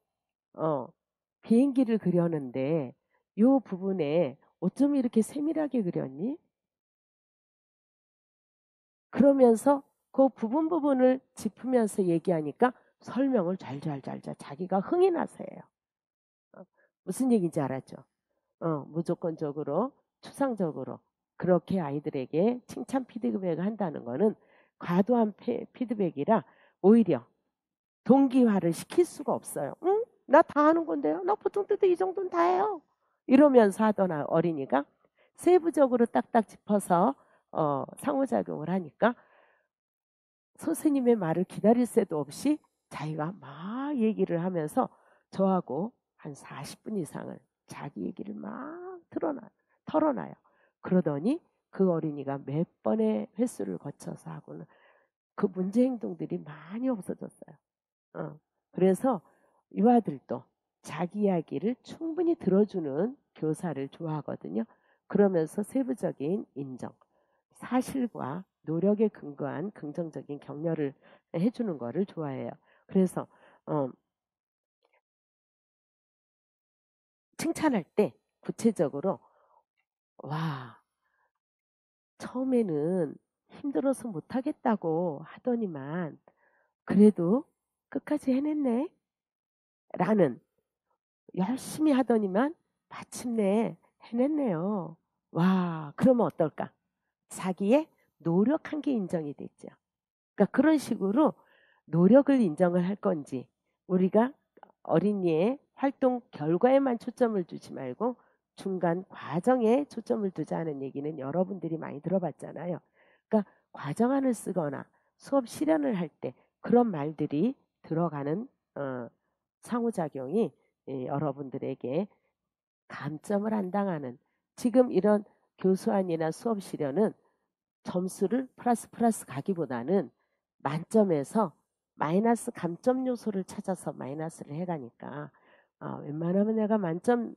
비행기를 그렸는데 요 부분에 어쩜 이렇게 세밀하게 그렸니? 그러면서 그 부분을 짚으면서 얘기하니까 설명을 잘잘잘잘 자기가 흥이 나서 해요. 무슨 얘기인지 알았죠? 무조건적으로 추상적으로 그렇게 아이들에게 칭찬 피드백을 한다는 거는 과도한 피드백이라 오히려 동기화를 시킬 수가 없어요. 응? 나 다 하는 건데요. 나 보통 때도 이 정도는 다 해요. 이러면서 하던 어린이가 세부적으로 딱딱 짚어서 상호작용을 하니까 선생님의 말을 기다릴 새도 없이 자기가 막 얘기를 하면서 저하고 한 40분 이상을 자기 얘기를 막 털어놔요. 그러더니 그 어린이가 몇 번의 횟수를 거쳐서 하고는 그 문제 행동들이 많이 없어졌어요. 그래서 유아들도 자기 이야기를 충분히 들어주는 교사를 좋아하거든요. 그러면서 세부적인 인정, 사실과 노력에 근거한 긍정적인 격려를 해주는 거를 좋아해요. 그래서 칭찬할 때 구체적으로 와 처음에는 힘들어서 못하겠다고 하더니만 그래도 끝까지 해냈네 라는 열심히 하더니만 마침내 해냈네요. 와 그러면 어떨까? 자기의 노력한 게 인정이 됐죠. 그러니까 그런 식으로 노력을 인정을 할 건지 우리가 어린이의 활동 결과에만 초점을 두지 말고 중간 과정에 초점을 두자는 얘기는 여러분들이 많이 들어봤잖아요. 그러니까 과정안을 쓰거나 수업 실현을 할 때 그런 말들이 들어가는 상호작용이 여러분들에게 감점을 안 당하는 지금 이런 교수안이나 수업 실현은 점수를 플러스 가기보다는 만점에서 마이너스 감점 요소를 찾아서 마이너스를 해가니까 웬만하면 내가 만점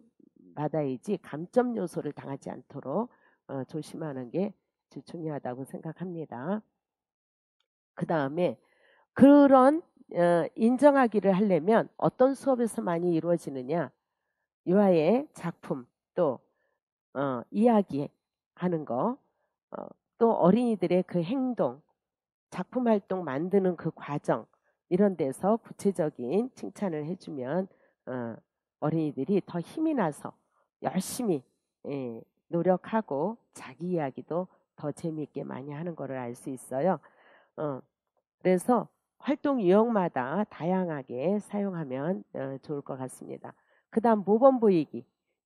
받아야지 감점 요소를 당하지 않도록 조심하는 게 중요하다고 생각합니다. 그 다음에 그런 인정하기를 하려면 어떤 수업에서 많이 이루어지느냐 유아의 작품 또 이야기하는 거 또 어린이들의 그 행동 작품 활동 만드는 그 과정 이런 데서 구체적인 칭찬을 해주면 어린이들이 더 힘이 나서 열심히 노력하고 자기 이야기도 더 재미있게 많이 하는 거를 알 수 있어요. 그래서 활동 유형마다 다양하게 사용하면 좋을 것 같습니다. 그 다음 모범 보이기.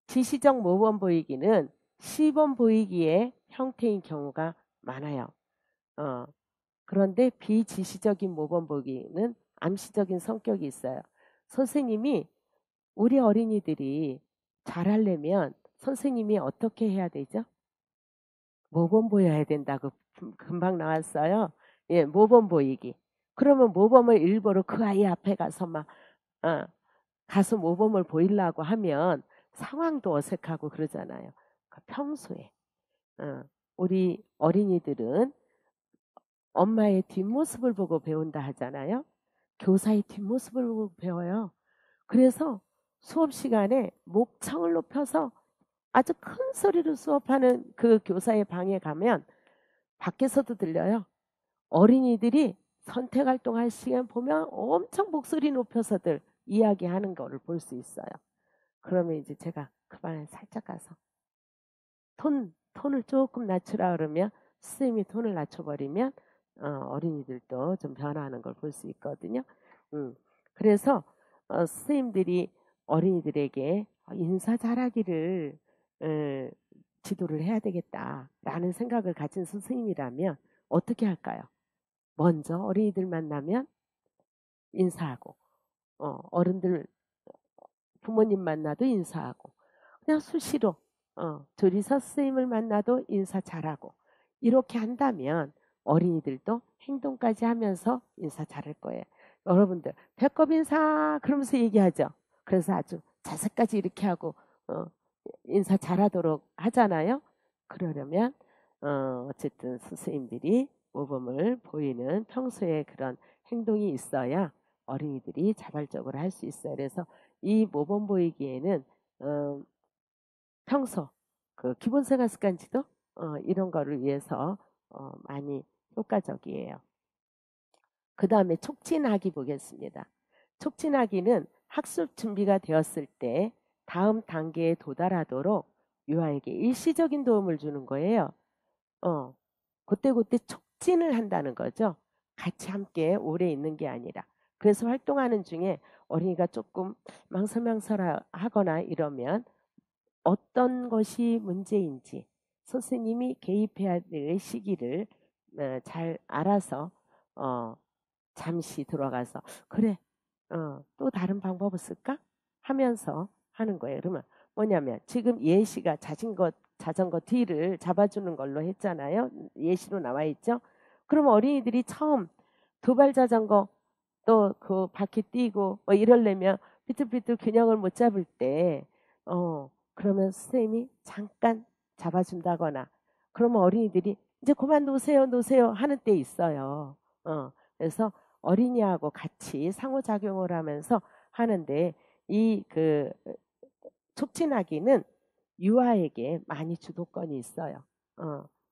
지시적 모범 보이기는 시범 보이기의 형태인 경우가 많아요. 그런데 비지시적인 모범 보기는 암시적인 성격이 있어요. 선생님이 우리 어린이들이 잘하려면 선생님이 어떻게 해야 되죠? 모범 보여야 된다고 금방 나왔어요. 예, 모범 보이기. 그러면 모범을 일부러 그 아이 앞에 가서 막 가서 모범을 보이려고 하면 상황도 어색하고 그러잖아요. 평소에 우리 어린이들은 엄마의 뒷모습을 보고 배운다 하잖아요. 교사의 뒷모습을 보고 배워요. 그래서 수업 시간에 목청을 높여서 아주 큰 소리로 수업하는 그 교사의 방에 가면 밖에서도 들려요. 어린이들이 선택활동할 시간 보면 엄청 목소리 높여서들 이야기하는 거를 볼 수 있어요. 그러면 이제 제가 그 방에 살짝 가서 톤을 조금 낮추라 그러면 선생님이 톤을 낮춰버리면 어린이들도 좀 변화하는 걸 볼 수 있거든요. 그래서 선생님들이 어린이들에게 인사 잘하기를 지도를 해야 되겠다라는 생각을 가진 스승님이라면 어떻게 할까요? 먼저 어린이들 만나면 인사하고, 어른들, 부모님 만나도 인사하고, 그냥 수시로, 조리사 선생님을 만나도 인사 잘하고, 이렇게 한다면 어린이들도 행동까지 하면서 인사 잘할 거예요. 여러분들, 배꼽 인사! 그러면서 얘기하죠. 그래서 아주 자세까지 이렇게 하고, 인사 잘하도록 하잖아요. 그러려면, 어쨌든 선생님들이 모범을 보이는 평소에 그런 행동이 있어야 어린이들이 자발적으로 할 수 있어요. 그래서 이 모범 보이기에는 평소 그 기본생활 습관 지도 이런 거를 위해서 많이 효과적이에요. 그 다음에 촉진하기 보겠습니다. 촉진하기는 학습 준비가 되었을 때 다음 단계에 도달하도록 유아에게 일시적인 도움을 주는 거예요. 그때그때 촉진을 한다는 거죠. 같이 함께 오래 있는 게 아니라. 그래서 활동하는 중에 어린이가 조금 망설망설하거나 이러면 어떤 것이 문제인지 선생님이 개입해야 될 시기를 잘 알아서 잠시 들어가서 그래 또 다른 방법을 쓸까 하면서 하는 거예요. 그러면 뭐냐면 지금 예시가 자전거 뒤를 잡아주는 걸로 했잖아요. 예시로 나와 있죠. 그럼 어린이들이 처음 두발 자전거 또 그 바퀴 뛰고 뭐 이러려면 비틀비틀 균형을 못 잡을 때 그러면 선생님이 잠깐 잡아준다거나 그러면 어린이들이 이제 그만 놓으세요 하는 때 있어요. 그래서 어린이하고 같이 상호작용을 하면서 하는데 이 그 촉진하기는 유아에게 많이 주도권이 있어요.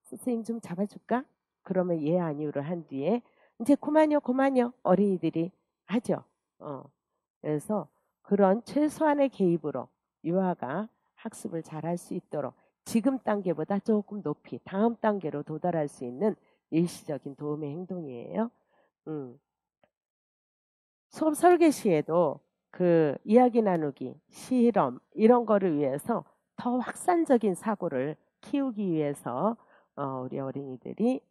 선생님 좀 잡아줄까? 그러면 예 아니오를 한 뒤에 이제 그만요 어린이들이 하죠. 그래서 그런 최소한의 개입으로 유아가 학습을 잘할 수 있도록 지금 단계보다 조금 높이 다음 단계로 도달할 수 있는 일시적인 도움의 행동이에요. 수업 설계 시에도 그 이야기 나누기, 실험 이런 거를 위해서 더 확산적인 사고를 키우기 위해서 우리 어린이들이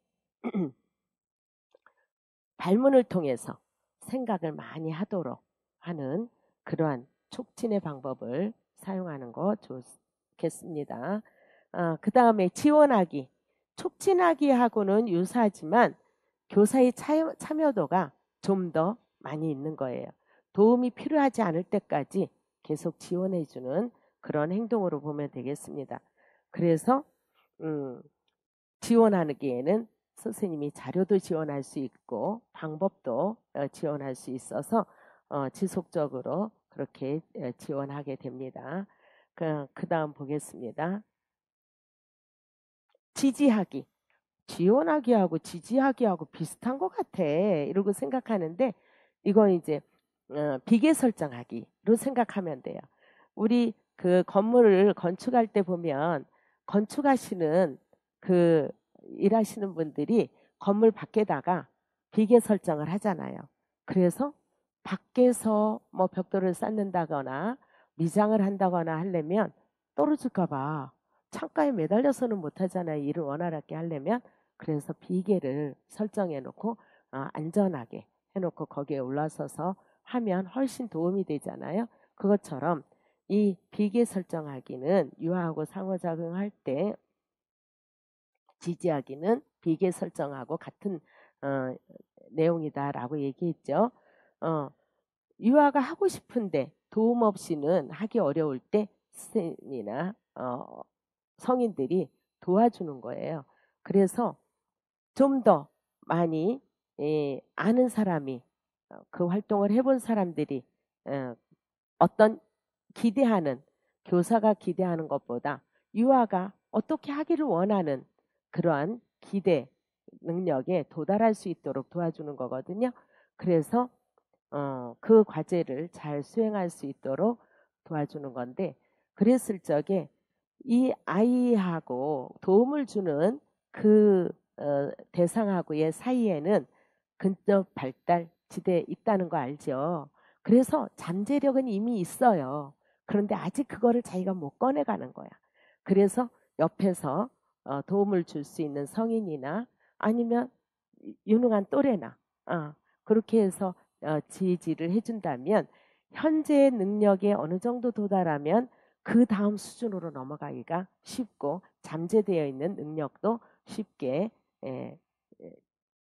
발문을 통해서 생각을 많이 하도록 하는 그러한 촉진의 방법을 사용하는 거 좋겠습니다. 그 다음에 지원하기. 촉진하기하고는 유사하지만 교사의 참여도가 좀 더 많이 있는 거예요. 도움이 필요하지 않을 때까지 계속 지원해주는 그런 행동으로 보면 되겠습니다. 그래서 지원하기에는 선생님이 자료도 지원할 수 있고 방법도 지원할 수 있어서 지속적으로 그렇게 지원하게 됩니다. 그 다음 보겠습니다. 지지하기. 지원하기하고 지지하기하고 비슷한 것 같아 이러고 생각하는데 이건 이제 비계 설정하기로 생각하면 돼요. 우리 그 건물을 건축할 때 보면 건축하시는 그 일하시는 분들이 건물 밖에다가 비계 설정을 하잖아요. 그래서 밖에서 뭐 벽돌을 쌓는다거나 미장을 한다거나 하려면 떨어질까 봐 창가에 매달려서는 못하잖아요. 일을 원활하게 하려면. 그래서 비계를 설정해 놓고 안전하게 해놓고 거기에 올라서서 하면 훨씬 도움이 되잖아요. 그것처럼 이 비계 설정하기는 유아하고 상호작용할 때 지지하기는 비계 설정하고 같은 내용이다라고 얘기했죠. 유아가 하고 싶은데 도움 없이는 하기 어려울 때 선생님이나 성인들이 도와주는 거예요. 그래서 좀 더 많이 아는 사람이 그 활동을 해본 사람들이 어떤 기대하는 교사가 기대하는 것보다 유아가 어떻게 하기를 원하는 그러한 기대 능력에 도달할 수 있도록 도와주는 거거든요. 그래서 그 과제를 잘 수행할 수 있도록 도와주는 건데 그랬을 적에 이 아이하고 도움을 주는 그 대상하고의 사이에는 근접 발달 지대 있다는 거 알죠? 그래서 잠재력은 이미 있어요. 그런데 아직 그거를 자기가 못 꺼내가는 거야. 그래서 옆에서 도움을 줄 수 있는 성인이나 아니면 유능한 또래나 그렇게 해서 지지를 해준다면 현재의 능력에 어느 정도 도달하면 그 다음 수준으로 넘어가기가 쉽고 잠재되어 있는 능력도 쉽게 에,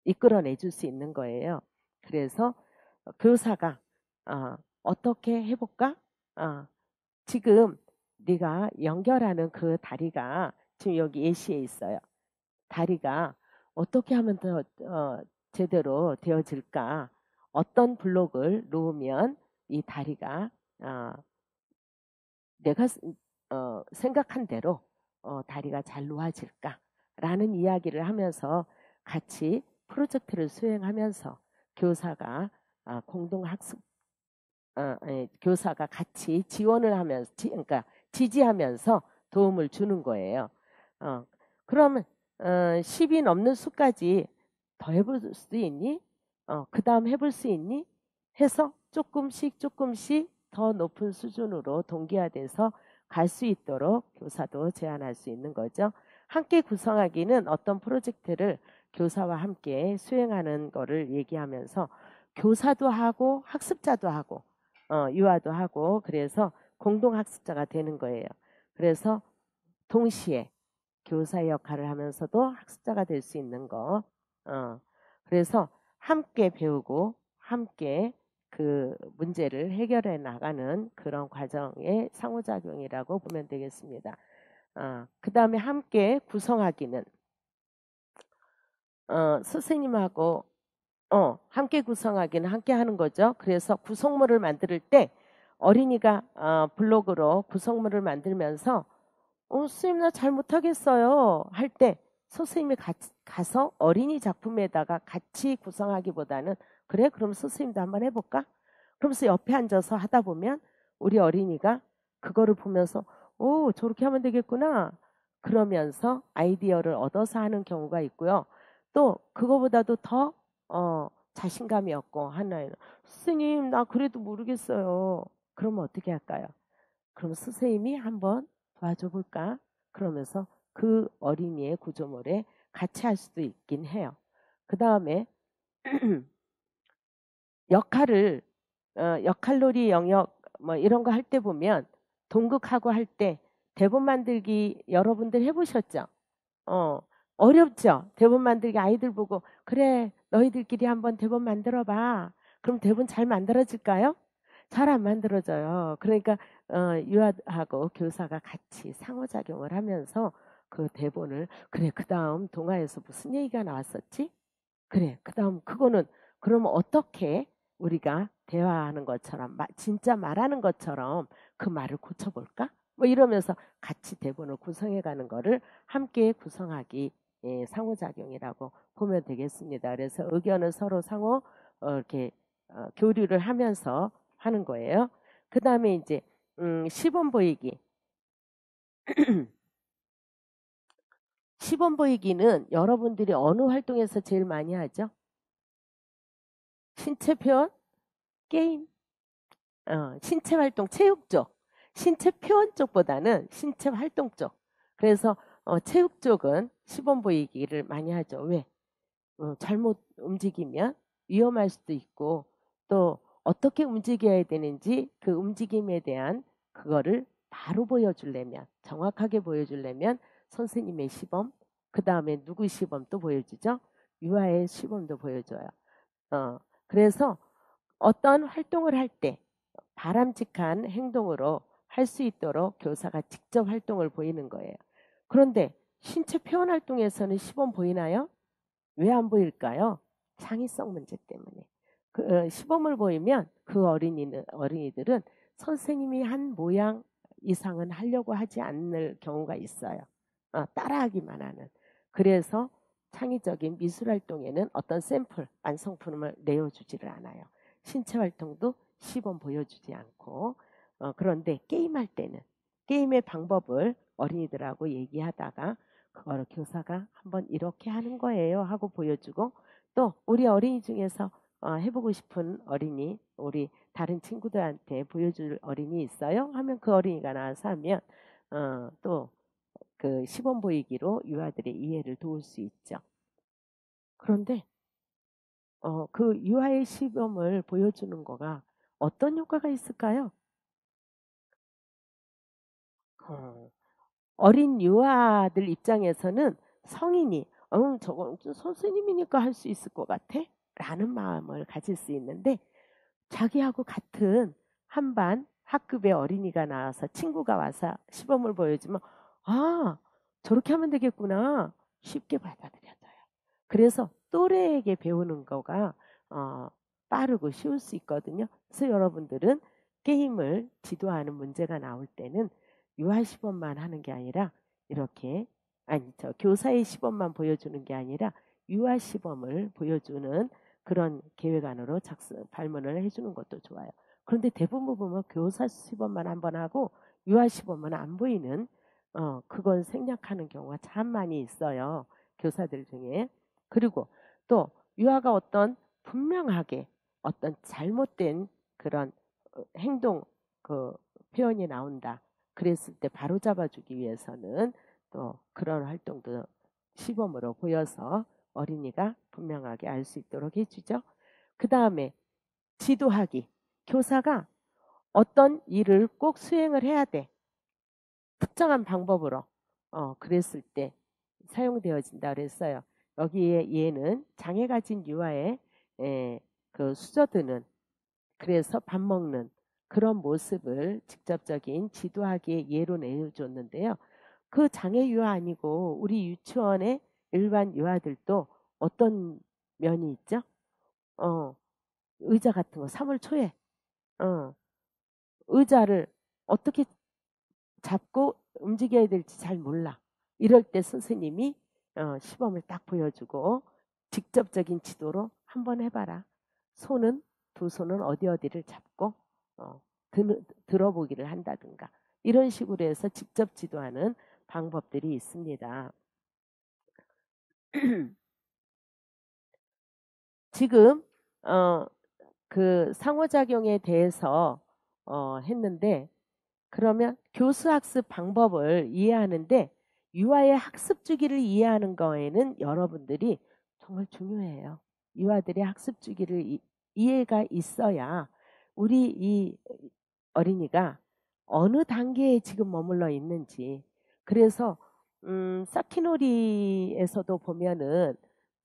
이끌어내 줄 수 있는 거예요. 그래서 교사가 어떻게 해볼까? 지금 네가 연결하는 그 다리가 지금 여기 예시에 있어요. 다리가 어떻게 하면 더 제대로 되어질까? 어떤 블록을 놓으면 이 다리가 내가 생각한 대로 다리가 잘 놓아질까? 라는 이야기를 하면서 같이 프로젝트를 수행하면서 교사가 공동학습 교사가 같이 지원을 하면서 그러니까 지지하면서 도움을 주는 거예요. 그러면 10이 넘는 수까지 더 해볼 수 있니? 그 다음 해볼 수 있니? 해서 조금씩 더 높은 수준으로 동기화돼서 갈 수 있도록 교사도 제안할 수 있는 거죠. 함께 구성하기는 어떤 프로젝트를 교사와 함께 수행하는 거를 얘기하면서 교사도 하고 학습자도 하고 유아도 하고 그래서 공동학습자가 되는 거예요. 그래서 동시에 교사의 역할을 하면서도 학습자가 될 수 있는 거. 그래서 함께 배우고 함께 그 문제를 해결해 나가는 그런 과정의 상호작용이라고 보면 되겠습니다. 그 다음에 함께 구성하기는 선생님하고 함께 구성하기는 함께 하는 거죠. 그래서 구성물을 만들 때 어린이가 블록으로 구성물을 만들면서 선생님 나 잘 못하겠어요 할 때 선생님이 가서 어린이 작품에다가 같이 구성하기보다는 그래 그럼 선생님도 한번 해볼까? 그러면서 옆에 앉아서 하다 보면 우리 어린이가 그거를 보면서 오 저렇게 하면 되겠구나 그러면서 아이디어를 얻어서 하는 경우가 있고요. 또 그거보다도 더 자신감이 없고 하나는 선생님 나 그래도 모르겠어요. 그러면 어떻게 할까요? 그럼 선생님이 한번 도와줘 볼까? 그러면서 그 어린이의 구조물에 같이 할 수도 있긴 해요. 그 다음에 역할을 역할놀이 영역 뭐 이런 거 할 때 보면 동극하고 할 때 대본 만들기 여러분들 해보셨죠? 어렵죠? 대본 만들기 아이들 보고 그래 너희들끼리 한번 대본 만들어 봐. 그럼 대본 잘 만들어질까요? 잘 안 만들어져요. 그러니까 유아하고 교사가 같이 상호작용을 하면서 그 대본을 그래 그 다음 동화에서 무슨 얘기가 나왔었지? 그래 그 다음 그거는 그러면 어떻게 우리가 대화하는 것처럼 진짜 말하는 것처럼 그 말을 고쳐볼까? 뭐 이러면서 같이 대본을 구성해가는 거를 함께 구성하기 상호작용이라고 보면 되겠습니다. 그래서 의견을 서로 상호 이렇게 교류를 하면서 하는 거예요. 그 다음에 이제 시범 보이기. 시범 보이기는 여러분들이 어느 활동에서 제일 많이 하죠? 신체 표현, 게임, 신체 활동, 체육 쪽. 신체 표현 쪽보다는 신체 활동 쪽. 그래서 체육 쪽은 시범 보이기를 많이 하죠. 왜? 잘못 움직이면 위험할 수도 있고 또 어떻게 움직여야 되는지 그 움직임에 대한 그거를 바로 보여주려면 정확하게 보여주려면 선생님의 시범 그 다음에 누구 시범 또 보여주죠. 유아의 시범도 보여줘요. 그래서 어떤 활동을 할 때 바람직한 행동으로 할 수 있도록 교사가 직접 활동을 보이는 거예요. 그런데 신체 표현 활동에서는 시범 보이나요? 왜 안 보일까요? 창의성 문제 때문에. 시범을 보이면 그 어린이들은 선생님이 한 모양 이상은 하려고 하지 않을 경우가 있어요. 따라하기만 하는. 그래서 창의적인 미술 활동에는 어떤 샘플, 완성품을 내어주지를 않아요. 신체 활동도 시범 보여주지 않고 그런데 게임할 때는 게임의 방법을 어린이들하고 얘기하다가 그거를 교사가 한번 이렇게 하는 거예요 하고 보여주고 또 우리 어린이 중에서 해보고 싶은 어린이, 우리 다른 친구들한테 보여줄 어린이 있어요? 하면 그 어린이가 나와서 하면 또 그 시범 보이기로 유아들의 이해를 도울 수 있죠. 그런데 그 유아의 시범을 보여주는 거가 어떤 효과가 있을까요? 어, 어린 유아들 입장에서는 성인이 저건 좀 선생님이니까 할 수 있을 것 같아? 라는 마음을 가질 수 있는데 자기하고 같은 한 반 학급의 어린이가 나와서 친구가 와서 시범을 보여주면 아 저렇게 하면 되겠구나 쉽게 받아들여져요. 그래서 또래에게 배우는 거가 어, 빠르고 쉬울 수 있거든요. 그래서 여러분들은 게임을 지도하는 문제가 나올 때는 유아 시범만 하는 게 아니라 이렇게 아니 저 교사의 시범만 보여주는 게 아니라 유아 시범을 보여주는 그런 계획안으로 발문을 해주는 것도 좋아요. 그런데 대부분 보면 교사 시범만 한번 하고 유아 시범은 안 보이는 그걸 생략하는 경우가 참 많이 있어요. 교사들 중에. 그리고 또 유아가 어떤 분명하게 어떤 잘못된 그런 행동 그 표현이 나온다. 그랬을 때 바로 잡아주기 위해서는 또 그런 활동도 시범으로 보여서 어린이가 분명하게 알 수 있도록 해주죠. 그 다음에 지도하기. 교사가 어떤 일을 꼭 수행을 해야 돼. 특정한 방법으로. 그랬을 때 사용되어진다 그랬어요. 여기에 얘는 장애 가진 유아의 그 수저드는 그래서 밥 먹는 그런 모습을 직접적인 지도하기의 예로 내줬는데요. 그 장애 유아 아니고 우리 유치원의 일반 유아들도 어떤 면이 있죠? 어, 의자 같은 거 3월 초에 어, 의자를 어떻게 잡고 움직여야 될지 잘 몰라. 이럴 때 선생님이 시범을 딱 보여주고 직접적인 지도로 한번 해봐라. 손은 두 손은 어디 어디를 잡고 어, 들어보기를 한다든가 이런 식으로 해서 직접 지도하는 방법들이 있습니다. 지금 그 상호작용에 대해서 했는데 그러면 교수학습 방법을 이해하는데 유아의 학습 주기를 이해하는 거에는 여러분들이 정말 중요해요. 유아들의 학습 주기를 이해가 있어야 우리 이 어린이가 어느 단계에 지금 머물러 있는지 그래서 사키놀이에서도 보면은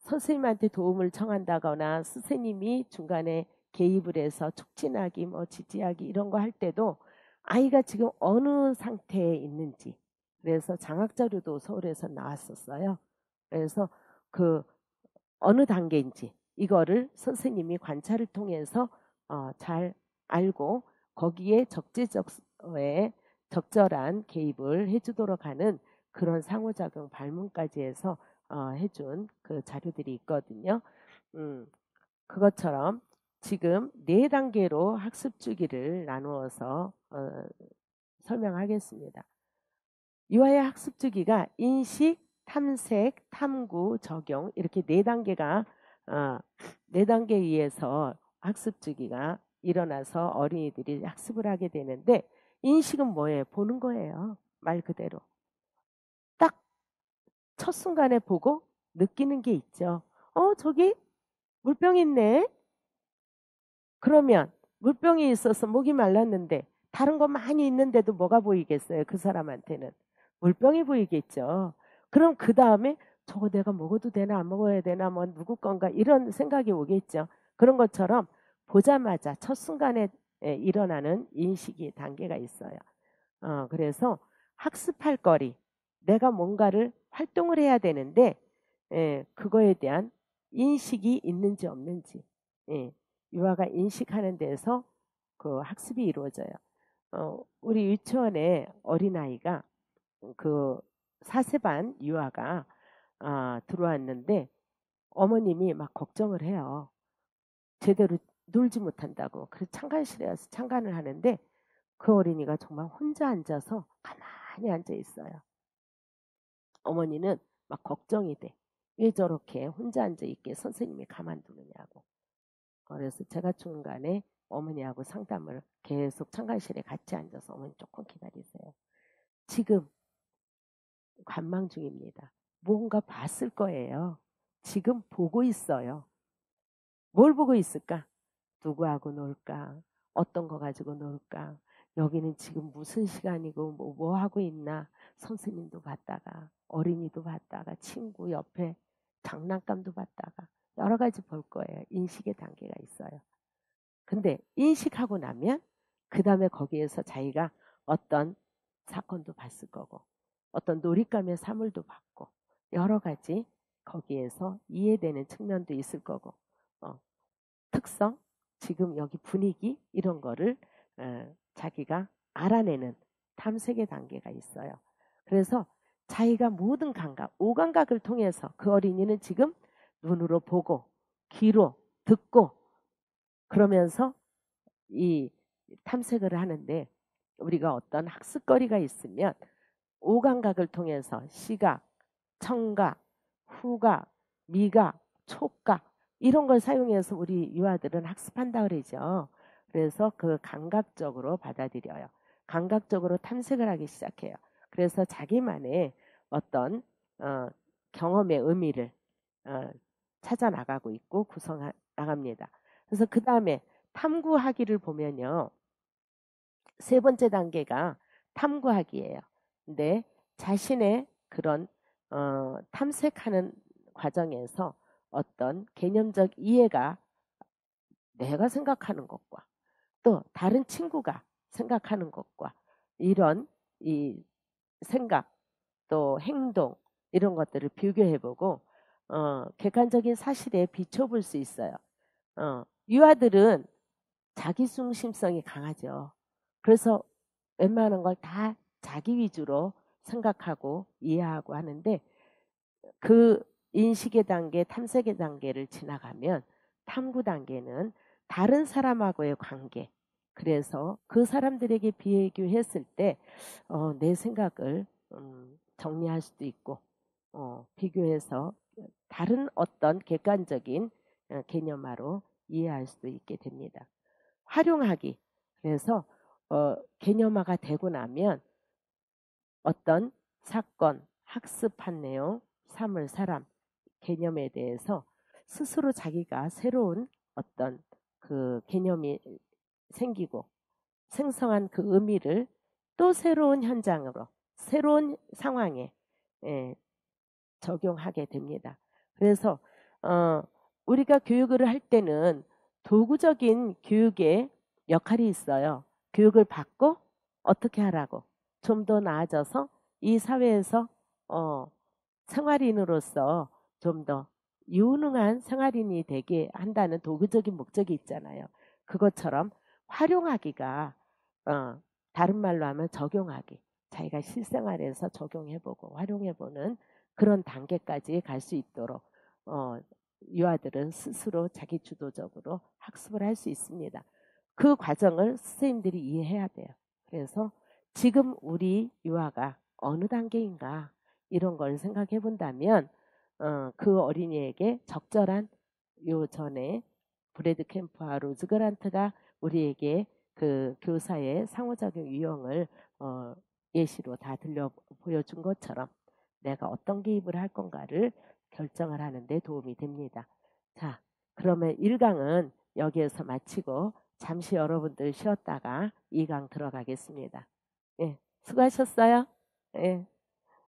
선생님한테 도움을 청한다거나 선생님이 중간에 개입을 해서 촉진하기 뭐 지지하기 이런 거 할 때도 아이가 지금 어느 상태에 있는지 그래서 장학 자료도 서울에서 나왔었어요. 그래서 그 어느 단계인지 이거를 선생님이 관찰을 통해서 잘 알고 거기에 적재적소에 적절한 개입을 해주도록 하는 그런 상호작용 발문까지 해서 해준 그 자료들이 있거든요. 음, 그것처럼 지금 네 단계로 학습 주기를 나누어서 설명하겠습니다. 유아의 학습 주기가 인식, 탐색, 탐구, 적용 이렇게 네 단계가 네 단계에 의해서 학습 주기가 일어나서 어린이들이 학습을 하게 되는데 인식은 뭐예요? 보는 거예요. 말 그대로. 딱 첫 순간에 보고 느끼는 게 있죠. 저기 물병 있네. 그러면 물병이 있어서 목이 말랐는데 다른 거 많이 있는데도 뭐가 보이겠어요? 그 사람한테는 물병이 보이겠죠. 그럼 그 다음에 저거 내가 먹어도 되나 안 먹어야 되나 뭐 누구 건가 이런 생각이 오겠죠. 그런 것처럼 보자마자 첫 순간에 일어나는 인식이 단계가 있어요. 그래서 학습할 거리 내가 뭔가를 활동을 해야 되는데 그거에 대한 인식이 있는지 없는지 예, 유아가 인식하는 데서 그 학습이 이루어져요. 우리 유치원에 어린아이가 그 4세반 유아가 들어왔는데 어머님이 막 걱정을 해요. 제대로 놀지 못한다고. 그래서 창간실에 와서 창간을 하는데 그 어린이가 정말 혼자 앉아서 가만히 앉아 있어요. 어머니는 막 걱정이 돼. 왜 저렇게 혼자 앉아 있게 선생님이 가만두느냐고. 그래서 제가 중간에 어머니하고 상담을 계속 참관실에 같이 앉아서 어머니 조금 기다리세요. 지금 관망 중입니다. 뭔가 봤을 거예요. 지금 보고 있어요. 뭘 보고 있을까? 누구하고 놀까? 어떤 거 가지고 놀까? 여기는 지금 무슨 시간이고 뭐 하고 있나? 선생님도 봤다가 어린이도 봤다가 친구 옆에 장난감도 봤다가 여러 가지 볼 거예요. 인식의 단계가 있어요. 근데 인식하고 나면 그 다음에 거기에서 자기가 어떤 사건도 봤을 거고 어떤 놀잇감의 사물도 봤고 여러 가지 거기에서 이해되는 측면도 있을 거고 특성, 지금 여기 분위기 이런 거를 자기가 알아내는 탐색의 단계가 있어요. 그래서 자기가 모든 감각, 오감각을 통해서 그 어린이는 지금 눈으로 보고 귀로 듣고 그러면서 이 탐색을 하는데 우리가 어떤 학습거리가 있으면 오감각을 통해서 시각, 청각, 후각, 미각, 촉각 이런 걸 사용해서 우리 유아들은 학습한다 그러죠. 그래서 그 감각적으로 받아들여요. 감각적으로 탐색을 하기 시작해요. 그래서 자기만의 어떤 경험의 의미를 찾아 나가고 있고 구성해 나갑니다. 그래서 그 다음에 탐구하기를 보면요. 세 번째 단계가 탐구하기예요. 근데 자신의 그런 탐색하는 과정에서 어떤 개념적 이해가 내가 생각하는 것과 또 다른 친구가 생각하는 것과 이런 이 생각 또 행동 이런 것들을 비교해보고 객관적인 사실에 비춰볼 수 있어요. 유아들은 자기중심성이 강하죠. 그래서 웬만한 걸 다 자기 위주로 생각하고 이해하고 하는데 그 인식의 단계, 탐색의 단계를 지나가면 탐구 단계는 다른 사람하고의 관계, 그래서 그 사람들에게 비교했을 때 내 생각을 정리할 수도 있고 비교해서 다른 어떤 객관적인 개념화로 이해할 수도 있게 됩니다. 활용하기. 그래서 개념화가 되고 나면 어떤 사건, 학습한 내용, 사물, 사람, 개념에 대해서 스스로 자기가 새로운 어떤 그 개념이 생기고 생성한 그 의미를 또 새로운 현장으로, 새로운 상황에 적용하게 됩니다. 그래서 우리가 교육을 할 때는 도구적인 교육의 역할이 있어요. 교육을 받고 어떻게 하라고 좀 더 나아져서 이 사회에서 생활인으로서 좀 더 유능한 생활인이 되게 한다는 도구적인 목적이 있잖아요. 그것처럼 활용하기가 다른 말로 하면 적용하기, 자기가 실생활에서 적용해보고 활용해보는 그런 단계까지 갈 수 있도록 유아들은 스스로 자기 주도적으로 학습을 할 수 있습니다. 그 과정을 선생님들이 이해해야 돼요. 그래서 지금 우리 유아가 어느 단계인가 이런 걸 생각해 본다면 그 어린이에게 적절한 요 전에 브래드 캠프와 로즈 그란트가 우리에게 그 교사의 상호작용 유형을 예시로 다 들려 보여준 것처럼 내가 어떤 개입을 할 건가를 결정을 하는 데 도움이 됩니다. 자, 그러면 1강은 여기에서 마치고 잠시 여러분들 쉬었다가 2강 들어가겠습니다. 예, 수고하셨어요. 예.